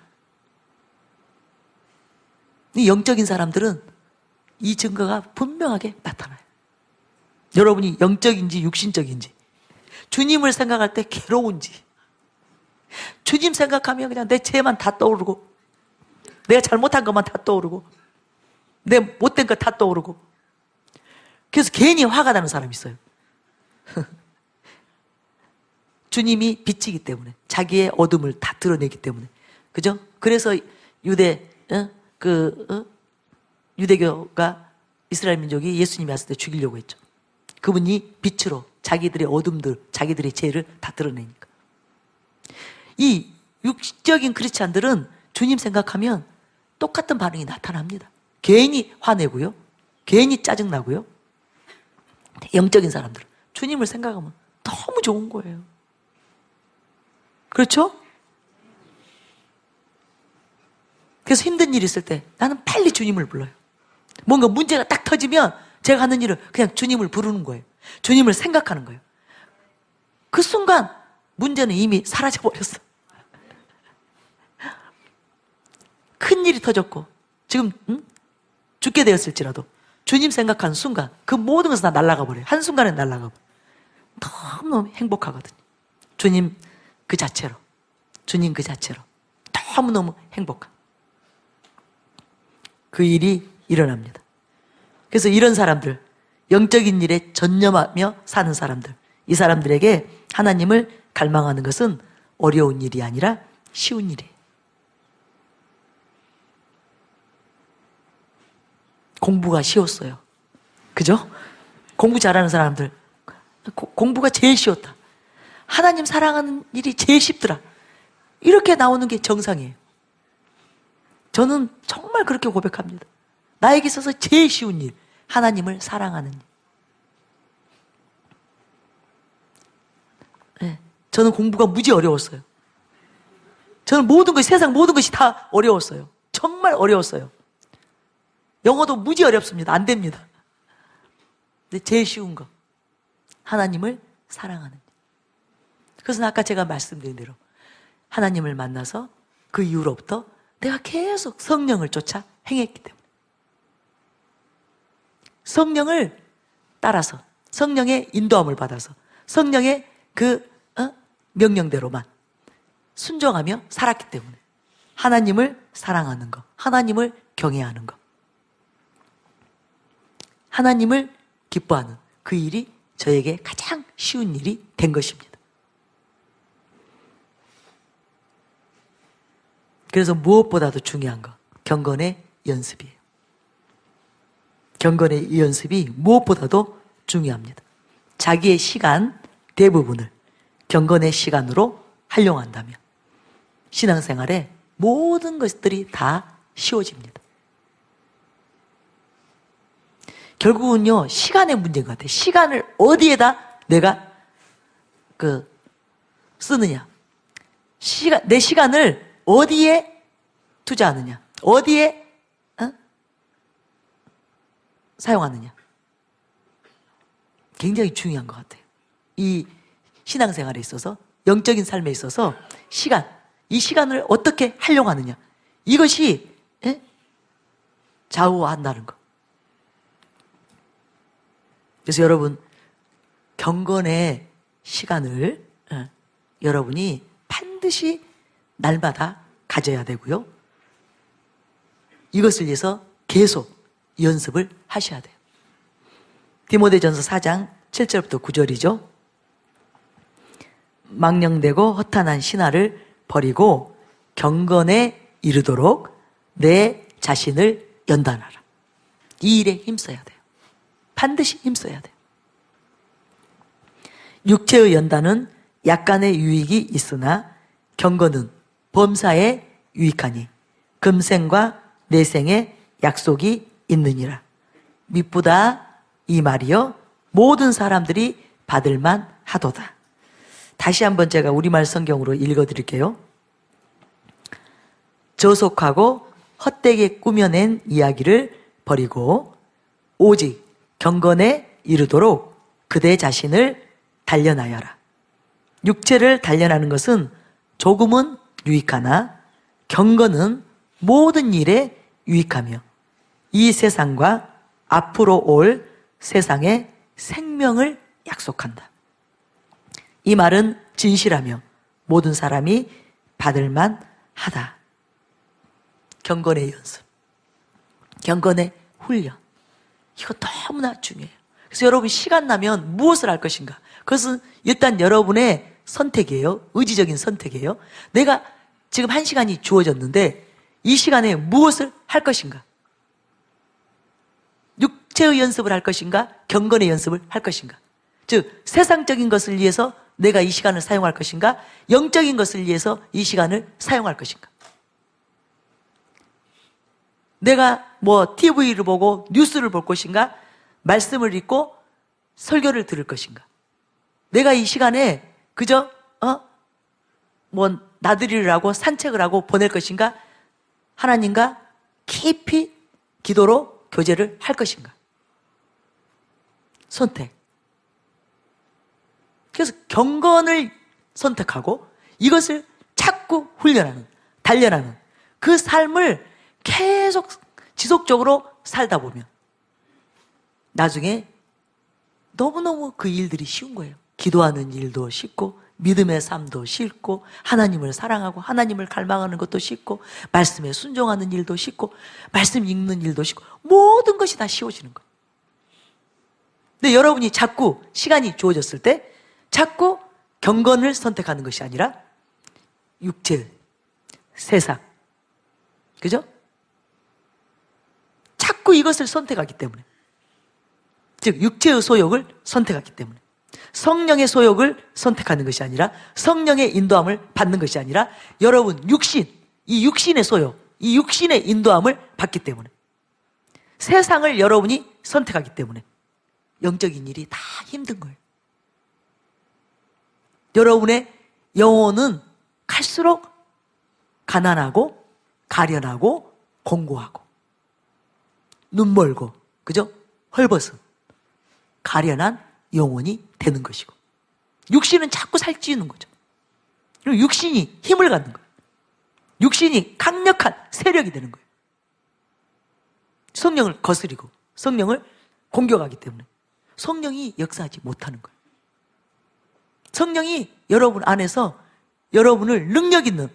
이 영적인 사람들은 이 증거가 분명하게 나타나요. 여러분이 영적인지 육신적인지, 주님을 생각할 때 괴로운지, 주님 생각하면 그냥 내 죄만 다 떠오르고, 내가 잘못한 것만 다 떠오르고, 내 못된 것 다 떠오르고, 그래서 괜히 화가 나는 사람이 있어요. 주님이 빛이기 때문에, 자기의 어둠을 다 드러내기 때문에, 그죠? 그래서 유대교가 이스라엘 민족이 예수님이 왔을 때 죽이려고 했죠. 그분이 빛으로 자기들의 어둠들, 자기들의 죄를 다 드러내니까. 이 육적인 크리스찬들은 주님 생각하면 똑같은 반응이 나타납니다. 괜히 화내고요, 괜히 짜증나고요. 영적인 사람들은 주님을 생각하면 너무 좋은 거예요. 그렇죠? 그래서 힘든 일이 있을 때 나는 빨리 주님을 불러요. 뭔가 문제가 딱 터지면 제가 하는 일은 그냥 주님을 부르는 거예요. 주님을 생각하는 거예요. 그 순간 문제는 이미 사라져버렸어. 큰 일이 터졌고 지금 죽게 되었을지라도 주님 생각하는 순간 그 모든 것은 다 날아가 버려요. 한순간에 날아가 버려요. 너무너무 행복하거든요. 주님 그 자체로, 주님 그 자체로 너무너무 행복한 그 일이 일어납니다. 그래서 이런 사람들, 영적인 일에 전념하며 사는 사람들, 이 사람들에게 하나님을 갈망하는 것은 어려운 일이 아니라 쉬운 일이에요. 공부가 쉬웠어요. 그죠? 공부 잘하는 사람들, 공부가 제일 쉬웠다. 하나님 사랑하는 일이 제일 쉽더라. 이렇게 나오는 게 정상이에요. 저는 정말 그렇게 고백합니다. 나에게 있어서 제일 쉬운 일, 하나님을 사랑하는 일. 네, 저는 공부가 무지 어려웠어요. 저는 모든 것이, 세상 모든 것이 다 어려웠어요. 정말 어려웠어요. 영어도 무지 어렵습니다. 안 됩니다. 근데 제일 쉬운 거, 하나님을 사랑하는 일. 그래서 아까 제가 말씀드린 대로 하나님을 만나서 그 이후로부터 내가 계속 성령을 쫓아 행했기 때문에, 성령을 따라서, 성령의 인도함을 받아서, 성령의 그 명령대로만 순종하며 살았기 때문에, 하나님을 사랑하는 것, 하나님을 경외하는 것, 하나님을 기뻐하는 그 일이 저에게 가장 쉬운 일이 된 것입니다. 그래서 무엇보다도 중요한 거, 경건의 연습이에요. 경건의 이 연습이 무엇보다도 중요합니다. 자기의 시간 대부분을 경건의 시간으로 활용한다면 신앙생활에 모든 것들이 다 쉬워집니다. 결국은요, 시간의 문제인 것 같아요. 시간을 어디에다 내가 쓰느냐. 내 시간을 어디에 투자하느냐. 어디에 사용하느냐. 굉장히 중요한 것 같아요. 이 신앙생활에 있어서, 영적인 삶에 있어서 이 시간을 어떻게 활용하느냐. 이것이 좌우한다는 것. 그래서 여러분, 경건의 시간을 여러분이 반드시 날마다 가져야 되고요. 이것을 위해서 계속 연습을 하셔야 돼요. 디모데전서 4장 7절부터 9절이죠. 망령되고 허탄한 신화를 버리고 경건에 이르도록 내 자신을 연단하라. 이 일에 힘써야 돼요. 반드시 힘써야 돼요. 육체의 연단은 약간의 유익이 있으나 경건은 범사에 유익하니 금생과 내생에 약속이 있느니라. 미쁘다 이 말이여 모든 사람들이 받을만 하도다. 다시 한번 제가 우리말 성경으로 읽어드릴게요. 저속하고 헛되게 꾸며낸 이야기를 버리고 오직 경건에 이르도록 그대 자신을 단련하여라. 육체를 단련하는 것은 조금은 유익하나 경건은 모든 일에 유익하며 이 세상과 앞으로 올 세상의 생명을 약속한다. 이 말은 진실하며 모든 사람이 받을만 하다. 경건의 연습, 경건의 훈련, 이거 너무나 중요해요. 그래서 여러분 시간 나면 무엇을 할 것인가? 그것은 일단 여러분의 선택이에요. 의지적인 선택이에요. 내가 지금 1시간이 주어졌는데 이 시간에 무엇을 할 것인가? 육체의 연습을 할 것인가? 경건의 연습을 할 것인가? 즉 세상적인 것을 위해서 내가 이 시간을 사용할 것인가? 영적인 것을 위해서 이 시간을 사용할 것인가? 내가 TV를 보고 뉴스를 볼 것인가? 말씀을 읽고 설교를 들을 것인가? 내가 이 시간에 그저 나들이를 하고 산책을 하고 보낼 것인가? 하나님과 깊이 기도로 교제를 할 것인가? 선택. 그래서 경건을 선택하고 이것을 자꾸 훈련하는, 단련하는 그 삶을 계속 지속적으로 살다 보면 나중에 너무너무 그 일들이 쉬운 거예요. 기도하는 일도 쉽고 믿음의 삶도 쉽고 하나님을 사랑하고 하나님을 갈망하는 것도 쉽고 말씀에 순종하는 일도 쉽고 말씀 읽는 일도 쉽고 모든 것이 다 쉬워지는 거예요. 근데 여러분이 자꾸 시간이 주어졌을 때 자꾸 경건을 선택하는 것이 아니라 육체, 세상, 그죠? 자꾸 이것을 선택하기 때문에, 즉 육체의 소욕을 선택하기 때문에 성령의 소욕을 선택하는 것이 아니라 성령의 인도함을 받는 것이 아니라 여러분 육신, 이 육신의 소욕, 이 육신의 인도함을 받기 때문에 세상을 여러분이 선택하기 때문에 영적인 일이 다 힘든 거예요. 여러분의 영혼은 갈수록 가난하고 가련하고 공고하고 눈멀고 그죠? 헐벗은 가련한 영혼이 되는 것이고 육신은 자꾸 살찌우는 거죠. 그리고 육신이 힘을 갖는 거예요. 육신이 강력한 세력이 되는 거예요. 성령을 거스리고 성령을 공격하기 때문에 성령이 역사하지 못하는 거예요. 성령이 여러분 안에서 여러분을 능력 있는,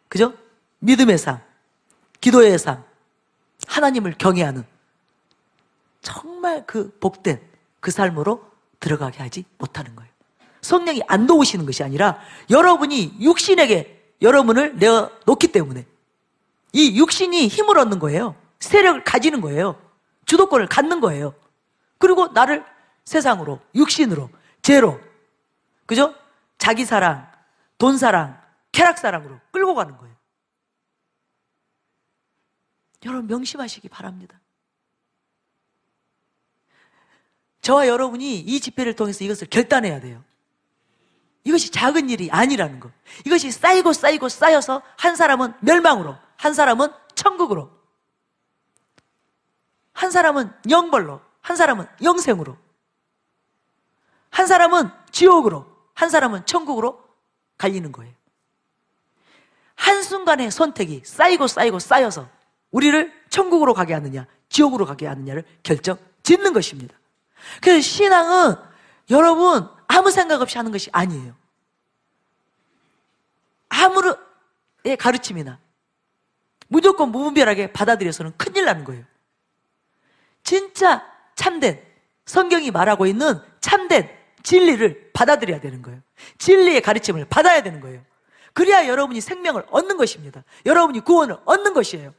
그죠? 믿음의 삶, 기도의 삶, 하나님을 경외하는 정말 그 복된 그 삶으로 들어가게 하지 못하는 거예요. 성령이 안 도우시는 것이 아니라 여러분이 육신에게 여러분을 내어놓기 때문에 이 육신이 힘을 얻는 거예요. 세력을 가지는 거예요. 주도권을 갖는 거예요. 그리고 나를 세상으로, 육신으로, 죄로, 그죠? 자기 사랑, 돈 사랑, 쾌락 사랑으로 끌고 가는 거예요. 여러분 명심하시기 바랍니다. 저와 여러분이 이 집회를 통해서 이것을 결단해야 돼요. 이것이 작은 일이 아니라는 것. 이것이 쌓이고 쌓이고 쌓여서 한 사람은 멸망으로, 한 사람은 천국으로, 한 사람은 영벌로, 한 사람은 영생으로, 한 사람은 지옥으로, 한 사람은 천국으로 갈리는 거예요. 한순간의 선택이 쌓이고 쌓이고 쌓여서 우리를 천국으로 가게 하느냐 지옥으로 가게 하느냐를 결정 짓는 것입니다. 그래서 신앙은 여러분 아무 생각 없이 하는 것이 아니에요. 아무의 가르침이나 무조건 무분별하게 받아들여서는 큰일 나는 거예요. 진짜 참된 성경이 말하고 있는 참된 진리를 받아들여야 되는 거예요. 진리의 가르침을 받아야 되는 거예요. 그래야 여러분이 생명을 얻는 것입니다. 여러분이 구원을 얻는 것이에요.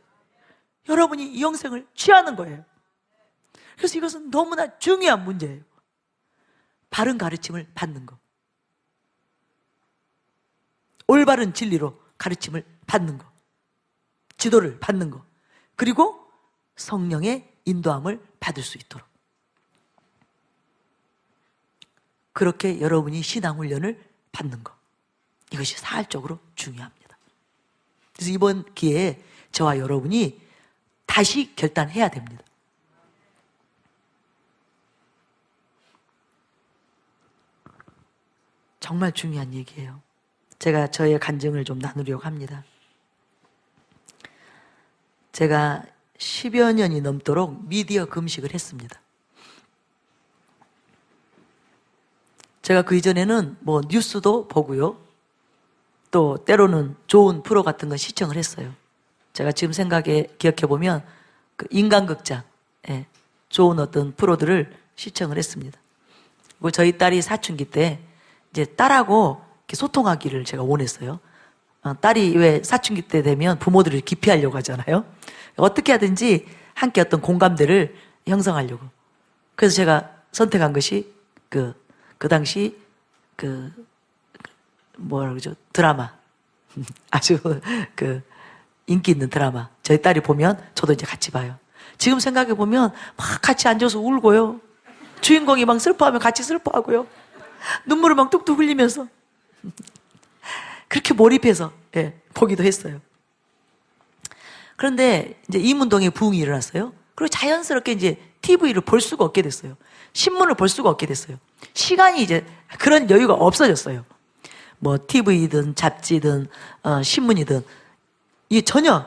여러분이 이 영생을 취하는 거예요. 그래서 이것은 너무나 중요한 문제예요. 바른 가르침을 받는 것, 올바른 진리로 가르침을 받는 것, 지도를 받는 것, 그리고 성령의 인도함을 받을 수 있도록 그렇게 여러분이 신앙훈련을 받는 거. 이것이 사활적으로 중요합니다. 그래서 이번 기회에 저와 여러분이 다시 결단해야 됩니다. 정말 중요한 얘기예요. 제가 저의 간증을 좀 나누려고 합니다. 제가 10여 년이 넘도록 미디어 금식을 했습니다. 제가 그 이전에는 뭐 뉴스도 보고요. 또 때로는 좋은 프로 같은 거 시청을 했어요. 제가 지금 기억해보면 그 인간극장, 좋은 어떤 프로들을 시청을 했습니다. 그리고 저희 딸이 사춘기 때 이제 딸하고 이렇게 소통하기를 제가 원했어요. 딸이 왜 사춘기 때 되면 부모들을 기피하려고 하잖아요. 어떻게 하든지 함께 어떤 공감대를 형성하려고. 그래서 제가 선택한 것이 그 당시 뭐라 그러죠? 드라마. 아주 인기 있는 드라마. 저희 딸이 보면 저도 이제 같이 봐요. 지금 생각해보면 막 같이 앉아서 울고요. 주인공이 막 슬퍼하면 같이 슬퍼하고요. 눈물을 막 뚝뚝 흘리면서. 그렇게 몰입해서, 보기도 했어요. 그런데 이제 이문동의 부흥이 일어났어요. 그리고 자연스럽게 이제 TV를 볼 수가 없게 됐어요. 신문을 볼 수가 없게 됐어요. 시간이 이제 그런 여유가 없어졌어요. 뭐 TV든 잡지든 신문이든 이게 전혀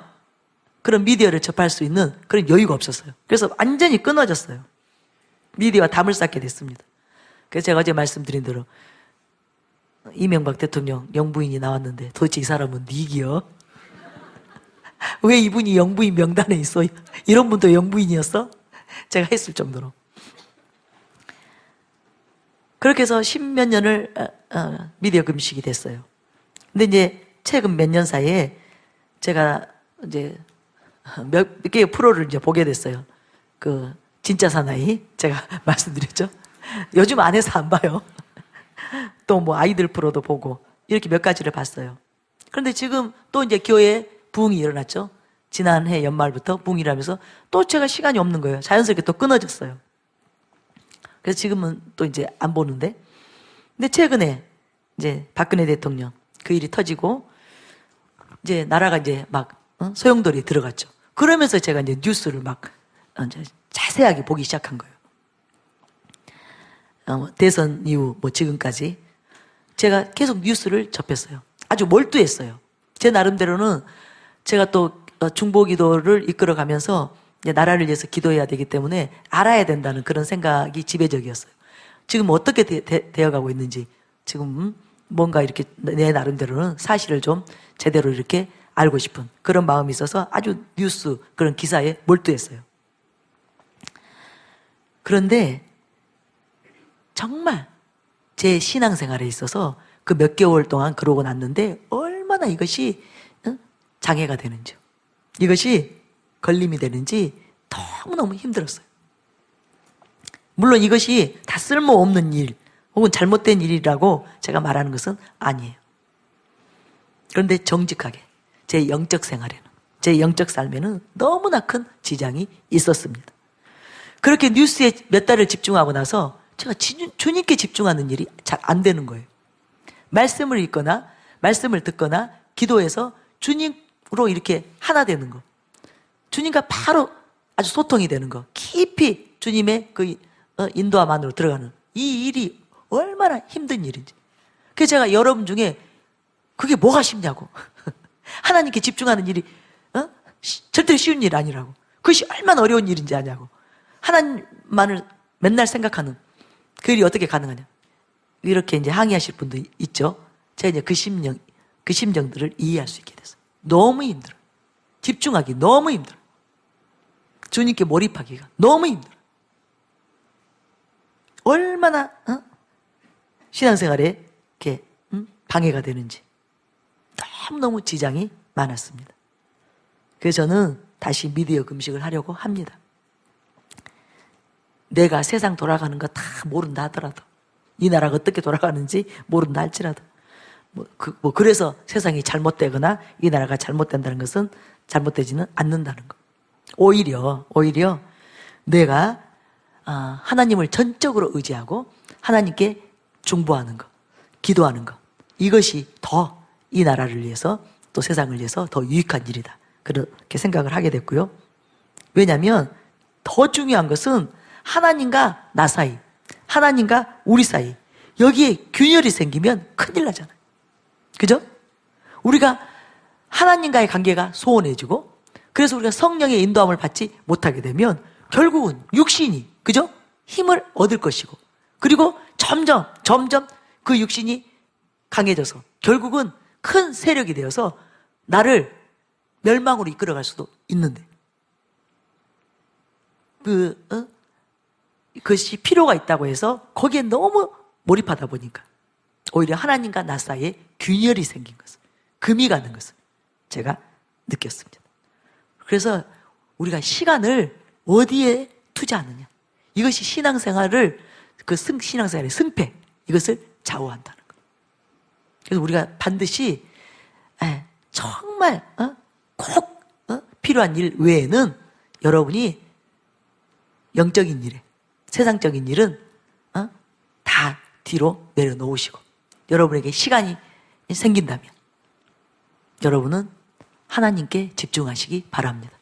그런 미디어를 접할 수 있는 그런 여유가 없었어요. 그래서 완전히 끊어졌어요. 미디어와 담을 쌓게 됐습니다. 그래서 제가 어제 말씀드린 대로 이명박 대통령 영부인이 나왔는데 도대체 이 사람은 니기요? 왜 이분이 영부인 명단에 있어? 이런 분도 영부인이었어? 제가 했을 정도로. 그렇게 해서 10몇 년을 미디어 금식이 됐어요. 근데 이제 최근 몇 년 사이에 제가 이제 몇 개의 프로를 이제 보게 됐어요. 그 진짜 사나이 제가 말씀드렸죠. 요즘 안 해서 안 봐요. 또 뭐 아이들 프로도 보고 이렇게 몇 가지를 봤어요. 그런데 지금 또 이제 교회에 부흥이 일어났죠. 지난해 연말부터 부흥이라면서 또 제가 시간이 없는 거예요. 자연스럽게 또 끊어졌어요. 그래서 지금은 또 이제 안 보는데. 근데 최근에 이제 박근혜 대통령 그 일이 터지고 이제 나라가 이제 막 소용돌이 들어갔죠. 그러면서 제가 이제 뉴스를 막 이제 자세하게 보기 시작한 거예요. 대선 이후 뭐 지금까지 제가 계속 뉴스를 접했어요. 아주 몰두했어요. 제 나름대로는 제가 또 중보기도를 이끌어가면서 이제 나라를 위해서 기도해야 되기 때문에 알아야 된다는 그런 생각이 지배적이었어요. 지금 어떻게 되어가고 있는지 지금 뭔가 이렇게 내 나름대로는 사실을 좀 제대로 이렇게 알고 싶은 그런 마음이 있어서 아주 뉴스 그런 기사에 몰두했어요. 그런데 정말 제 신앙생활에 있어서 그 몇 개월 동안 그러고 났는데 얼마나 이것이 장애가 되는지, 이것이 걸림이 되는지 너무너무 힘들었어요. 물론 이것이 다 쓸모없는 일 혹은 잘못된 일이라고 제가 말하는 것은 아니에요. 그런데 정직하게 제 영적 생활에는, 제 영적 삶에는 너무나 큰 지장이 있었습니다. 그렇게 뉴스에 몇 달을 집중하고 나서 제가 주님께 집중하는 일이 잘 안 되는 거예요. 말씀을 읽거나 말씀을 듣거나 기도해서 주님으로 이렇게 하나 되는 거, 주님과 바로 아주 소통이 되는 거, 깊이 주님의 그 인도함 안으로 들어가는 이 일이 얼마나 힘든 일인지. 그래서 제가 여러분 중에 그게 뭐가 쉽냐고. 하나님께 집중하는 일이 절대 쉬운 일 아니라고. 그것이 얼마나 어려운 일인지 아냐고. 하나님만을 맨날 생각하는 그 일이 어떻게 가능하냐. 이렇게 이제 항의하실 분도 있죠. 제가 이제 그 심정들을 이해할 수 있게 됐어요. 너무 힘들어요. 집중하기 너무 힘들어요. 주님께 몰입하기가 너무 힘들어요. 얼마나 신앙생활에 이렇게 방해가 되는지 너무너무 지장이 많았습니다. 그래서 저는 다시 미디어 금식을 하려고 합니다. 내가 세상 돌아가는 거 다 모른다 하더라도, 이 나라가 어떻게 돌아가는지 모른다 할지라도, 그래서 세상이 잘못되거나 이 나라가 잘못된다는 것은 잘못되지는 않는다는 거. 오히려 내가 하나님을 전적으로 의지하고 하나님께 중보하는 거, 기도하는 거, 이것이 더 이 나라를 위해서 또 세상을 위해서 더 유익한 일이다. 그렇게 생각을 하게 됐고요. 왜냐하면 더 중요한 것은 하나님과 나 사이, 하나님과 우리 사이, 여기에 균열이 생기면 큰일 나잖아요. 그죠? 우리가 하나님과의 관계가 소원해지고, 그래서 우리가 성령의 인도함을 받지 못하게 되면 결국은 육신이, 그죠? 힘을 얻을 것이고, 그리고 점점 그 육신이 강해져서 결국은 큰 세력이 되어서 나를 멸망으로 이끌어갈 수도 있는데, 그것이 필요가 있다고 해서 거기에 너무 몰입하다 보니까 오히려 하나님과 나 사이에 균열이 생긴 것을, 금이 가는 것을 제가 느꼈습니다. 그래서 우리가 시간을 어디에 투자하느냐, 이것이 신앙생활을, 신앙생활의 승패, 이것을 좌우한다는 거예요. 그래서 우리가 반드시 정말 꼭 필요한 일 외에는 여러분이 영적인 일에, 세상적인 일은 다 뒤로 내려놓으시고, 여러분에게 시간이 생긴다면 여러분은 하나님께 집중하시기 바랍니다.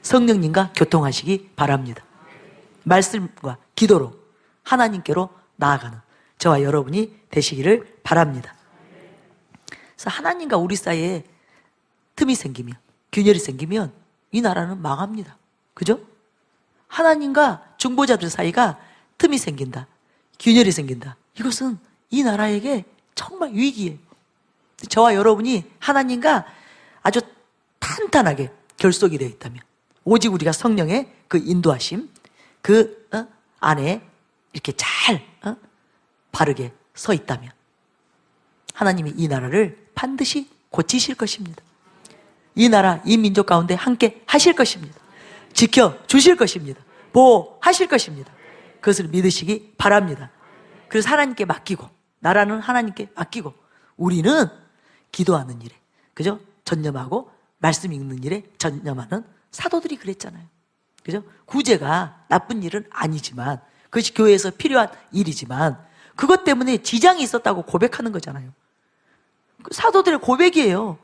성령님과 교통하시기 바랍니다. 말씀과 기도로 하나님께로 나아가는 저와 여러분이 되시기를 바랍니다. 그래서 하나님과 우리 사이에 틈이 생기면, 균열이 생기면 이 나라는 망합니다. 그죠? 하나님과 중보자들 사이가 틈이 생긴다, 균열이 생긴다, 이것은 이 나라에게 정말 위기예요. 저와 여러분이 하나님과 아주 탄탄하게 결속이 되어 있다면, 오직 우리가 성령의 그 인도하심, 그 안에 이렇게 잘 바르게 서 있다면 하나님이 이 나라를 반드시 고치실 것입니다. 이 나라, 이 민족 가운데 함께 하실 것입니다. 지켜주실 것입니다. 보호하실 것입니다. 그것을 믿으시기 바랍니다. 그래서 하나님께 맡기고, 나라는 하나님께 맡기고, 우리는 기도하는 일에, 그죠? 전념하고 말씀 읽는 일에 전념하는 사도들이 그랬잖아요. 그죠? 구제가 나쁜 일은 아니지만, 그것이 교회에서 필요한 일이지만, 그것 때문에 지장이 있었다고 고백하는 거잖아요. 사도들의 고백이에요.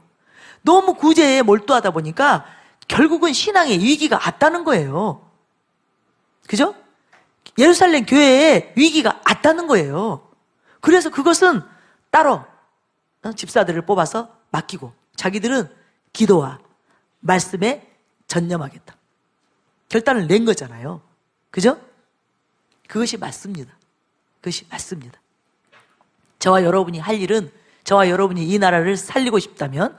너무 구제에 몰두하다 보니까 결국은 신앙의 위기가 왔다는 거예요. 그죠? 예루살렘 교회에 위기가 왔다는 거예요. 그래서 그것은 따로 집사들을 뽑아서 맡기고, 자기들은 기도와 말씀에 전념하겠다, 결단을 낸 거잖아요. 그죠? 그것이 맞습니다. 그것이 맞습니다. 저와 여러분이 할 일은, 저와 여러분이 이 나라를 살리고 싶다면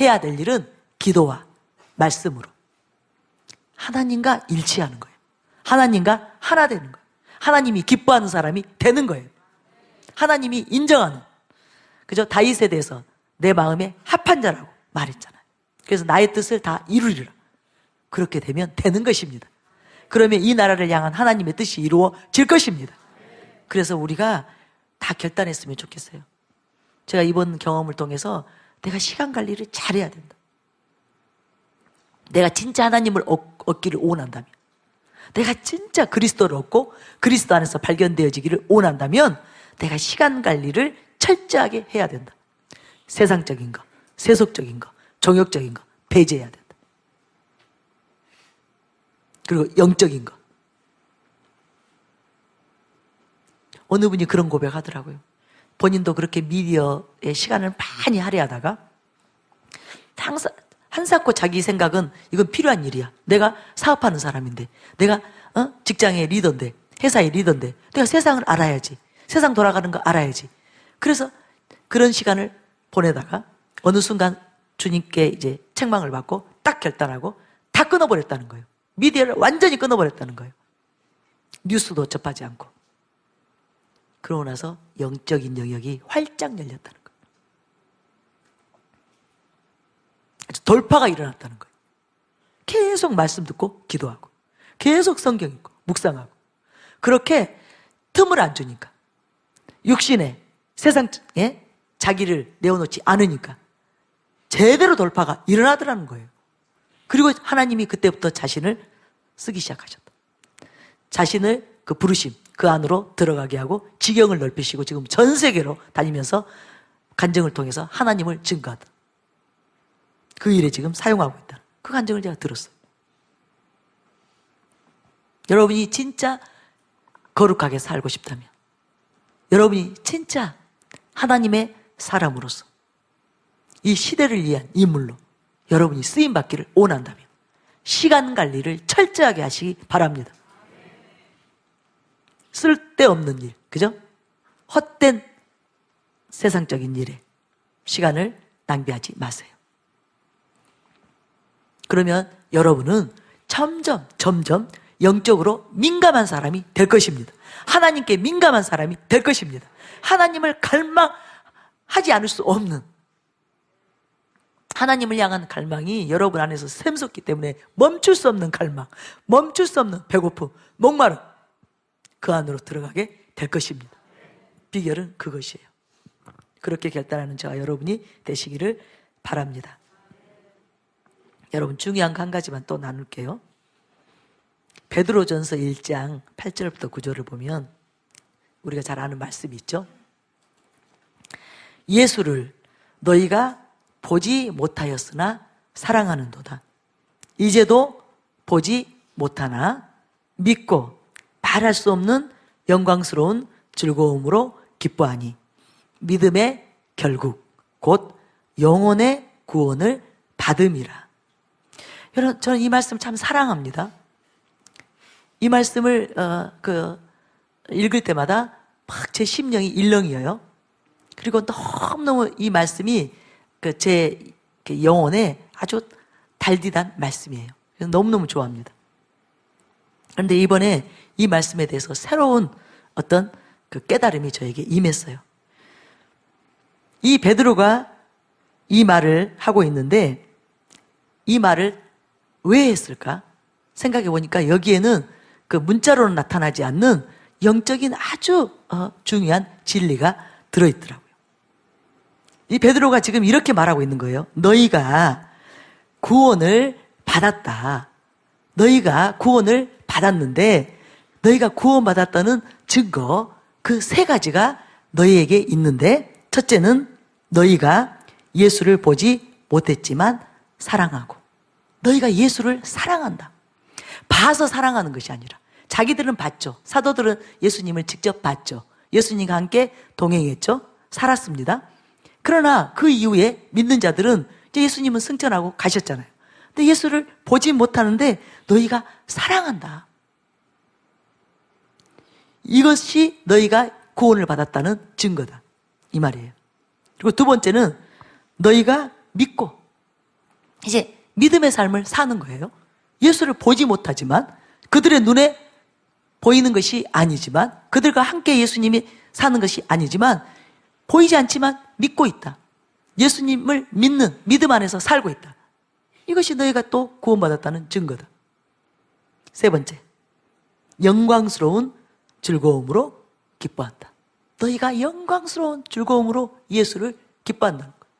해야 될 일은 기도와 말씀으로 하나님과 일치하는 거예요. 하나님과 하나 되는 거예요. 하나님이 기뻐하는 사람이 되는 거예요. 하나님이 인정하는, 그죠? 다윗에 대해서 내 마음에 합한 자라고 말했잖아요. 그래서 나의 뜻을 다 이루리라. 그렇게 되면 되는 것입니다. 그러면 이 나라를 향한 하나님의 뜻이 이루어질 것입니다. 그래서 우리가 다 결단했으면 좋겠어요. 제가 이번 경험을 통해서 내가 시간 관리를 잘해야 된다. 내가 진짜 하나님을 얻기를 원한다면, 내가 진짜 그리스도를 얻고 그리스도 안에서 발견되어지기를 원한다면 내가 시간 관리를 철저하게 해야 된다. 세상적인 거, 세속적인 거, 정욕적인 거 배제해야 된다. 그리고 영적인 거. 어느 분이 그런 고백하더라고요. 본인도 그렇게 미디어에 시간을 많이 할애하다가 항상 한사코 자기 생각은 이건 필요한 일이야. 내가 사업하는 사람인데, 내가 직장의 리더인데, 회사의 리더인데, 내가 세상을 알아야지. 세상 돌아가는 거 알아야지. 그래서 그런 시간을 보내다가 어느 순간 주님께 이제 책망을 받고 딱 결단하고 다 끊어버렸다는 거예요. 미디어를 완전히 끊어버렸다는 거예요. 뉴스도 접하지 않고. 그러고 나서 영적인 영역이 활짝 열렸다는 거예요. 아주 돌파가 일어났다는 거예요. 계속 말씀 듣고 기도하고, 계속 성경 읽고 묵상하고, 그렇게 틈을 안 주니까, 육신에 세상에 자기를 내어놓지 않으니까 제대로 돌파가 일어나더라는 거예요. 그리고 하나님이 그때부터 자신을 쓰기 시작하셨다. 자신을 그 부르심, 그 안으로 들어가게 하고 지경을 넓히시고 지금 전 세계로 다니면서 간증을 통해서 하나님을 증거하다. 그 일에 지금 사용하고 있다. 그 간증을 제가 들었어요. 여러분이 진짜 거룩하게 살고 싶다면, 여러분이 진짜 하나님의 사람으로서 이 시대를 위한 인물로 여러분이 쓰임받기를 원한다면 시간 관리를 철저하게 하시기 바랍니다. 쓸데없는 일, 그죠? 헛된 세상적인 일에 시간을 낭비하지 마세요. 그러면 여러분은 점점 영적으로 민감한 사람이 될 것입니다. 하나님께 민감한 사람이 될 것입니다. 하나님을 갈망하지 않을 수 없는, 하나님을 향한 갈망이 여러분 안에서 샘솟기 때문에 멈출 수 없는 갈망, 멈출 수 없는 배고픔, 목마름, 그 안으로 들어가게 될 것입니다. 비결은 그것이에요. 그렇게 결단하는 저와 여러분이 되시기를 바랍니다. 여러분, 중요한 거 한 가지만 또 나눌게요. 베드로전서 1장 8절부터 9절을 보면 우리가 잘 아는 말씀이 있죠. 예수를 너희가 보지 못하였으나 사랑하는도다. 이제도 보지 못하나 믿고 말할 수 없는 영광스러운 즐거움으로 기뻐하니 믿음의 결국 곧 영혼의 구원을 받음이라. 여러분, 저는 이 말씀 참 사랑합니다. 이 말씀을 읽을 때마다 막 제 심령이 일렁이어요. 그리고 너무너무 이 말씀이 제 영혼에 아주 달디단 말씀이에요. 그래서 너무너무 좋아합니다. 그런데 이번에 이 말씀에 대해서 새로운 어떤 깨달음이 저에게 임했어요. 이 베드로가 이 말을 하고 있는데 이 말을 왜 했을까? 생각해 보니까 여기에는 그 문자로는 나타나지 않는 영적인 아주 중요한 진리가 들어있더라고요. 이 베드로가 지금 이렇게 말하고 있는 거예요. 너희가 구원을 받았다. 너희가 구원을 받았는데 너희가 구원받았다는 증거, 그 세 가지가 너희에게 있는데, 첫째는 너희가 예수를 보지 못했지만 사랑하고, 너희가 예수를 사랑한다. 봐서 사랑하는 것이 아니라, 자기들은 봤죠. 사도들은 예수님을 직접 봤죠. 예수님과 함께 동행했죠. 살았습니다. 그러나 그 이후에 믿는 자들은 이제 예수님은 승천하고 가셨잖아요. 근데 예수를 보지 못하는데 너희가 사랑한다. 이것이 너희가 구원을 받았다는 증거다. 이 말이에요. 그리고 두 번째는 너희가 믿고, 이제 믿음의 삶을 사는 거예요. 예수를 보지 못하지만, 그들의 눈에 보이는 것이 아니지만, 그들과 함께 예수님이 사는 것이 아니지만, 보이지 않지만 믿고 있다. 예수님을 믿는 믿음 안에서 살고 있다. 이것이 너희가 또 구원받았다는 증거다. 세 번째, 영광스러운 즐거움으로 기뻐한다. 너희가 영광스러운 즐거움으로 예수를 기뻐한다는 거예요.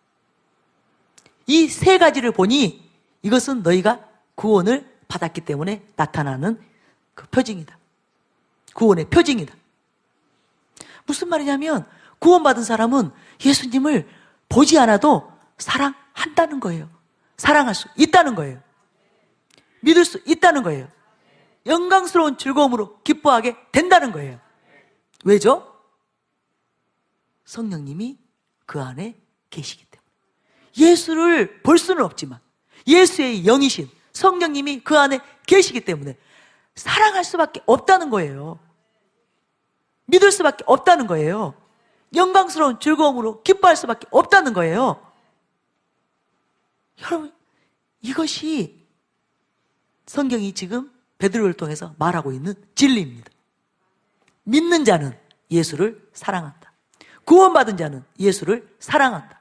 이 세 가지를 보니 이것은 너희가 구원을 받았기 때문에 나타나는 그 표징이다. 구원의 표징이다. 무슨 말이냐면, 구원받은 사람은 예수님을 보지 않아도 사랑한다는 거예요. 사랑할 수 있다는 거예요. 믿을 수 있다는 거예요. 영광스러운 즐거움으로 기뻐하게 된다는 거예요. 왜죠? 성령님이 그 안에 계시기 때문에. 예수를 볼 수는 없지만 예수의 영이신 성령님이 그 안에 계시기 때문에 사랑할 수밖에 없다는 거예요. 믿을 수밖에 없다는 거예요. 영광스러운 즐거움으로 기뻐할 수밖에 없다는 거예요. 여러분, 이것이 성경이 지금 베드로를 통해서 말하고 있는 진리입니다. 믿는 자는 예수를 사랑한다. 구원받은 자는 예수를 사랑한다.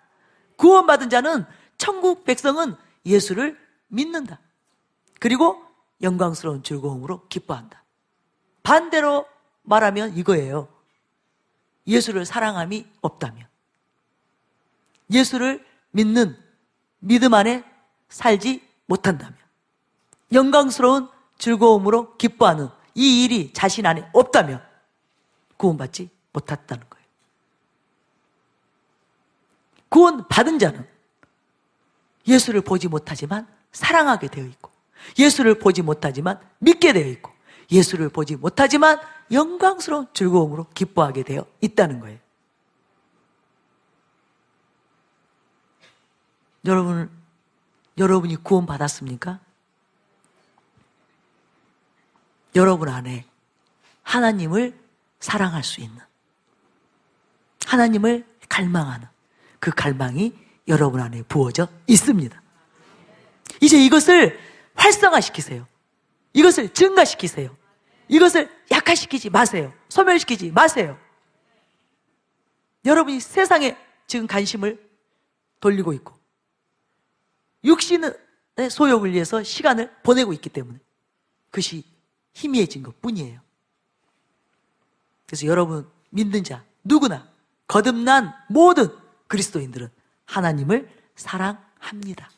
구원받은 자는, 천국 백성은 예수를 믿는다. 그리고 영광스러운 즐거움으로 기뻐한다. 반대로 말하면 이거예요. 예수를 사랑함이 없다면, 예수를 믿는 믿음 안에 살지 못한다면, 영광스러운 즐거움으로 기뻐하는 이 일이 자신 안에 없다면 구원받지 못했다는 거예요. 구원 받은 자는 예수를 보지 못하지만 사랑하게 되어 있고, 예수를 보지 못하지만 믿게 되어 있고, 예수를 보지 못하지만 영광스러운 즐거움으로 기뻐하게 되어 있다는 거예요. 여러분이 구원 받았습니까? 여러분 안에 하나님을 사랑할 수 있는, 하나님을 갈망하는 그 갈망이 여러분 안에 부어져 있습니다. 이제 이것을 활성화시키세요. 이것을 증가시키세요. 이것을 약화시키지 마세요. 소멸시키지 마세요. 여러분이 세상에 지금 관심을 돌리고 있고 육신의 소욕을 위해서 시간을 보내고 있기 때문에 그것이 희미해진 것 뿐이에요. 그래서 여러분 믿는 자 누구나 거듭난 모든 그리스도인들은 하나님을 사랑합니다.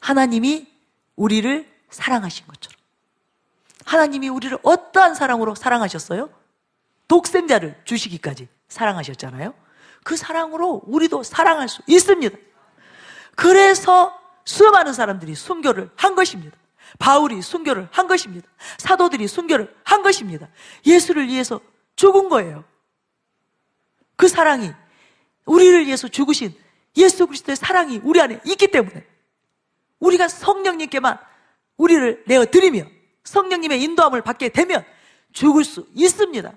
하나님이 우리를 사랑하신 것처럼, 하나님이 우리를 어떠한 사랑으로 사랑하셨어요? 독생자를 주시기까지 사랑하셨잖아요. 그 사랑으로 우리도 사랑할 수 있습니다. 그래서 수많은 사람들이 순교를 한 것입니다. 바울이 순교를 한 것입니다. 사도들이 순교를 한 것입니다. 예수를 위해서 죽은 거예요. 그 사랑이, 우리를 위해서 죽으신 예수 그리스도의 사랑이 우리 안에 있기 때문에 우리가 성령님께만 우리를 내어드리며 성령님의 인도함을 받게 되면 죽을 수 있습니다.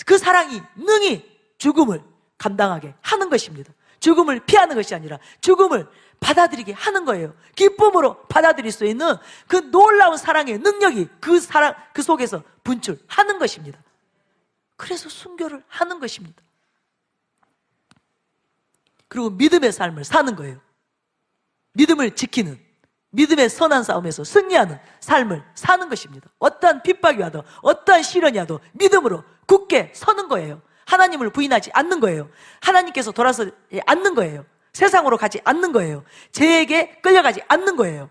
그 사랑이 능히 죽음을 감당하게 하는 것입니다. 죽음을 피하는 것이 아니라 죽음을 받아들이게 하는 거예요. 기쁨으로 받아들일 수 있는 그 놀라운 사랑의 능력이 그 사랑, 그 속에서 분출하는 것입니다. 그래서 순교를 하는 것입니다. 그리고 믿음의 삶을 사는 거예요. 믿음을 지키는, 믿음의 선한 싸움에서 승리하는 삶을 사는 것입니다. 어떠한 핍박이 와도, 어떠한 시련이 와도 믿음으로 굳게 서는 거예요. 하나님을 부인하지 않는 거예요. 하나님께서 돌아서지 않는 거예요. 세상으로 가지 않는 거예요. 죄에게 끌려가지 않는 거예요.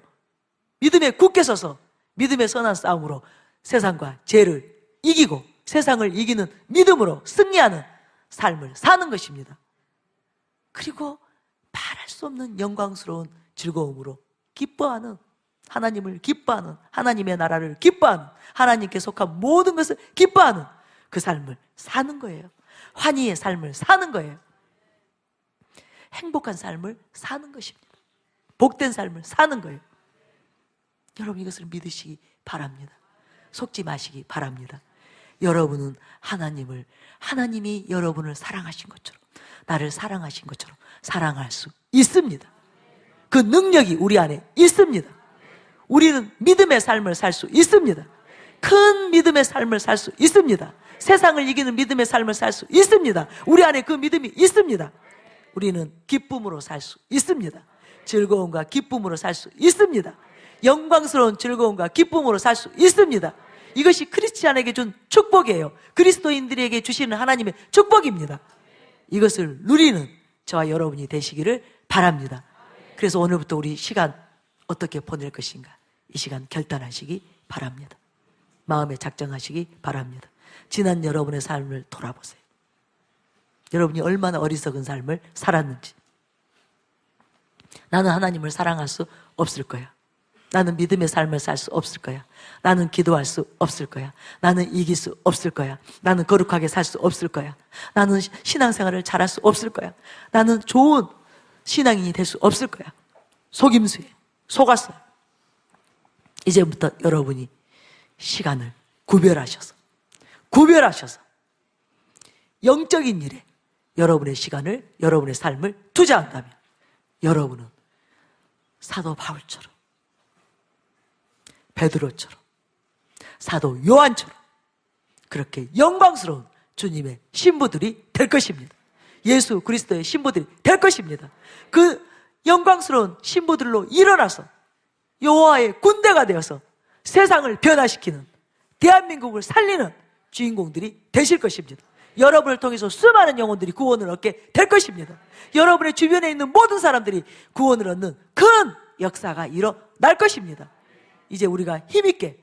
믿음에 굳게 서서 믿음의 선한 싸움으로 세상과 죄를 이기고 세상을 이기는 믿음으로 승리하는 삶을 사는 것입니다. 그리고 말할 수 없는 영광스러운 즐거움으로 기뻐하는, 하나님을 기뻐하는, 하나님의 나라를 기뻐하는, 하나님께 속한 모든 것을 기뻐하는 그 삶을 사는 거예요. 환희의 삶을 사는 거예요. 행복한 삶을 사는 것입니다. 복된 삶을 사는 거예요. 여러분 이것을 믿으시기 바랍니다. 속지 마시기 바랍니다. 여러분은 하나님이 여러분을 사랑하신 것처럼, 나를 사랑하신 것처럼 사랑할 수 있습니다. 그 능력이 우리 안에 있습니다. 우리는 믿음의 삶을 살 수 있습니다. 큰 믿음의 삶을 살 수 있습니다. 세상을 이기는 믿음의 삶을 살 수 있습니다. 우리 안에 그 믿음이 있습니다. 우리는 기쁨으로 살 수 있습니다. 즐거움과 기쁨으로 살 수 있습니다. 영광스러운 즐거움과 기쁨으로 살 수 있습니다. 이것이 크리스찬에게 준 축복이에요. 그리스도인들에게 주시는 하나님의 축복입니다. 이것을 누리는 저와 여러분이 되시기를 바랍니다. 그래서 오늘부터 우리 시간 어떻게 보낼 것인가, 이 시간 결단하시기 바랍니다. 마음에 작정하시기 바랍니다. 지난 여러분의 삶을 돌아보세요. 여러분이 얼마나 어리석은 삶을 살았는지. 나는 하나님을 사랑할 수 없을 거야. 나는 믿음의 삶을 살 수 없을 거야. 나는 기도할 수 없을 거야. 나는 이길 수 없을 거야. 나는 거룩하게 살 수 없을 거야. 나는 신앙생활을 잘할 수 없을 거야. 나는 좋은 신앙인이 될 수 없을 거야. 속임수에 속았어요. 이제부터 여러분이 시간을 구별하셔서 영적인 일에 여러분의 시간을, 여러분의 삶을 투자한다면 여러분은 사도 바울처럼, 베드로처럼, 사도 요한처럼 그렇게 영광스러운 주님의 신부들이 될 것입니다. 예수 그리스도의 신부들이 될 것입니다. 그 영광스러운 신부들로 일어나서 여호와의 군대가 되어서 세상을 변화시키는, 대한민국을 살리는 주인공들이 되실 것입니다. 여러분을 통해서 수많은 영혼들이 구원을 얻게 될 것입니다. 여러분의 주변에 있는 모든 사람들이 구원을 얻는 큰 역사가 일어날 것입니다. 이제 우리가 힘있게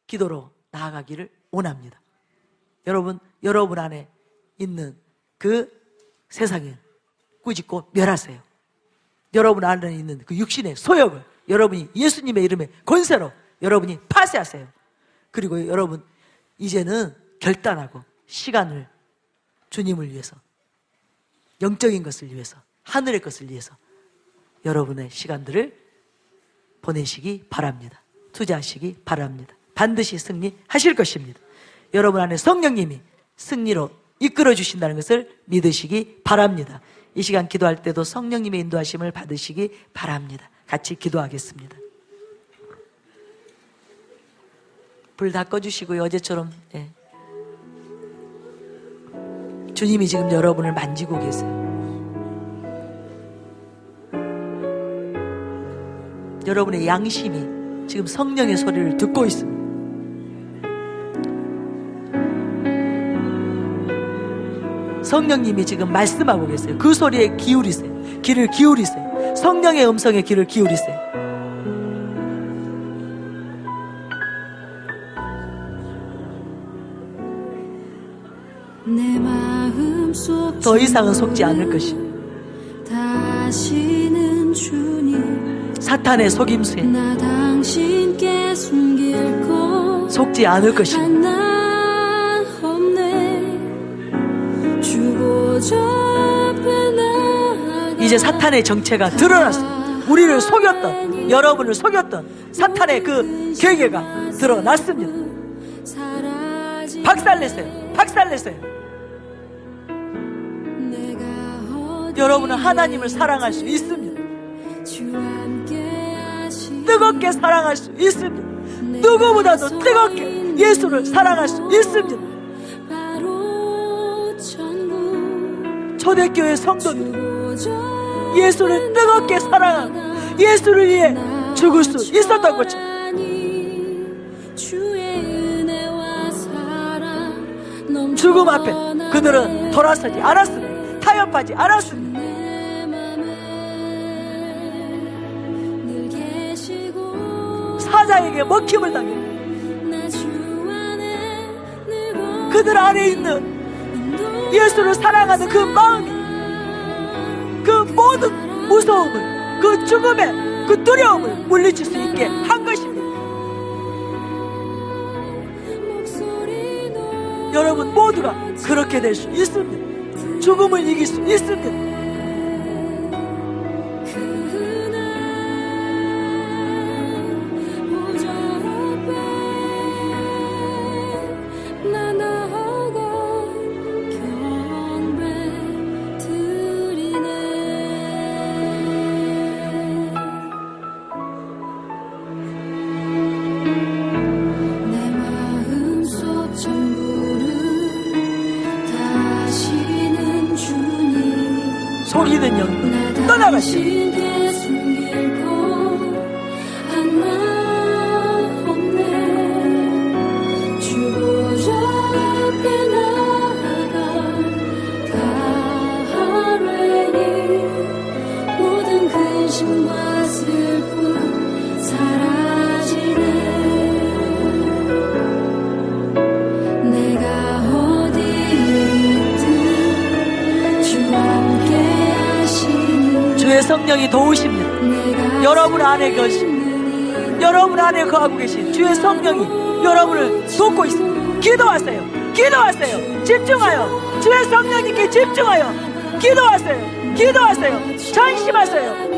기도로 나아가기를 원합니다. 여러분 안에 있는 그 세상에 꾸짖고 멸하세요. 여러분 안에 있는 그 육신의 소욕을 여러분이 예수님의 이름의 권세로 여러분이 파쇄하세요. 그리고 여러분 이제는 결단하고 시간을 주님을 위해서, 영적인 것을 위해서, 하늘의 것을 위해서 여러분의 시간들을 보내시기 바랍니다. 투자하시기 바랍니다. 반드시 승리하실 것입니다. 여러분 안에 성령님이 승리로 이끌어 주신다는 것을 믿으시기 바랍니다. 이 시간 기도할 때도 성령님의 인도하심을 받으시기 바랍니다. 같이 기도하겠습니다. 불 다 꺼주시고요. 어제처럼 주님이 지금 여러분을 만지고 계세요. 여러분의 양심이 지금 성령의 소리를 듣고 있습니다. 성령님이 지금 말씀하고 계세요. 그 소리에 기울이세요. 귀를 기울이세요. 성령의 음성에 귀를 기울이세요. 더 이상은 속지 않을 것입니다. 사탄의 속임수에 속지 않을 것입니다. 이제 사탄의 정체가 드러났습니다. 우리를 속였던, 여러분을 속였던 사탄의 그 계계가 드러났습니다. 박살내세요. 박살내세요. 여러분은 하나님을 사랑할 수 있습니다. 뜨겁게 사랑할 수 있습니다. 누구보다도 뜨겁게 예수를 사랑할 수 있습니다. 초대교회 성도들이 예수를 뜨겁게 사랑하고 예수를 위해 죽을 수 있었던 것처럼 죽음 앞에 그들은 돌아서지 않았습니다. 타협하지 않았습니다. 사자에게 먹힘을 당해 그들 안에 있는 예수를 사랑하는 그 마음이 그 모든 무서움을, 그 죽음의 그 두려움을 물리칠 수 있게 한 것입니다. 여러분 모두가 그렇게 될 수 있습니다. 죽음을 이길 수 있습니다. 속이는 영 떠나가시오. 주의 성령이 도우십니다. 여러분 안에 계신, 여러분 안에 거하고 계신 주의 성령이 여러분을 돕고 있습니다. 기도하세요. 기도하세요. 집중하여 주의 성령님께 집중하여 기도하세요. 기도하세요. 전심하세요.